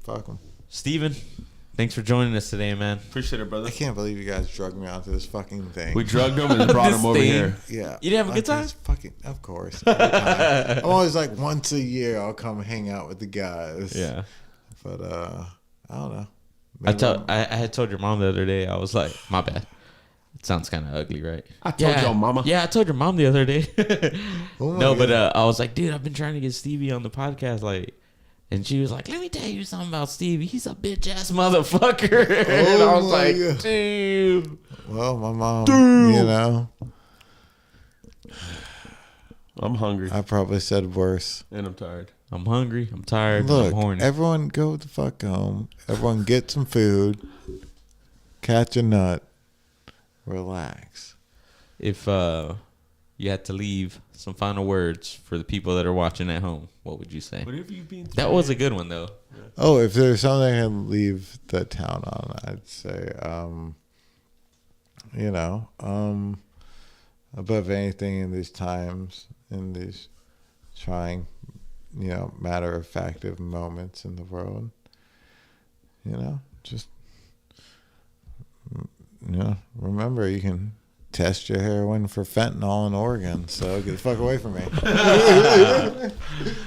fuck them. Steven, thanks for joining us today, man. Appreciate it, brother. I can't believe you guys drugged me onto this fucking thing. We drugged him and brought him over thing. here. Yeah. You didn't have a good time? This fucking, of course. Every time. I'm always like, once a year I'll come hang out with the guys. Yeah. But I don't know. I had told your mom the other day, I was like, my bad. It sounds kind of ugly, right? I told your mama. Yeah, I told your mom the other day. Oh my no, God. but I was like, dude, I've been trying to get Stevie on the podcast, like, and she was like, let me tell you something about Stevie. He's a bitch ass motherfucker. And I was like, God. dude. Well, my mom, you know, I'm hungry. I probably said worse. And I'm tired. I'm hungry. I'm tired. Look, I'm horny. everyone go the fuck home. Everyone get some food. Catch a nut. Relax. If you had to leave some final words for the people that are watching at home, what would you say? What have you been through? That was a good one, though. Oh, if there's something I can leave the town on, I'd say, above anything in these times, in these trying, matter-of-factive moments in the world, just, remember you can test your heroin for fentanyl in Oregon, so get the fuck away from me.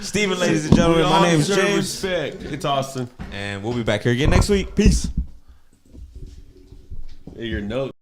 Steven, ladies and gentlemen, my name is James. Respect. It's Austin. And we'll be back here again next week. Peace. Your note.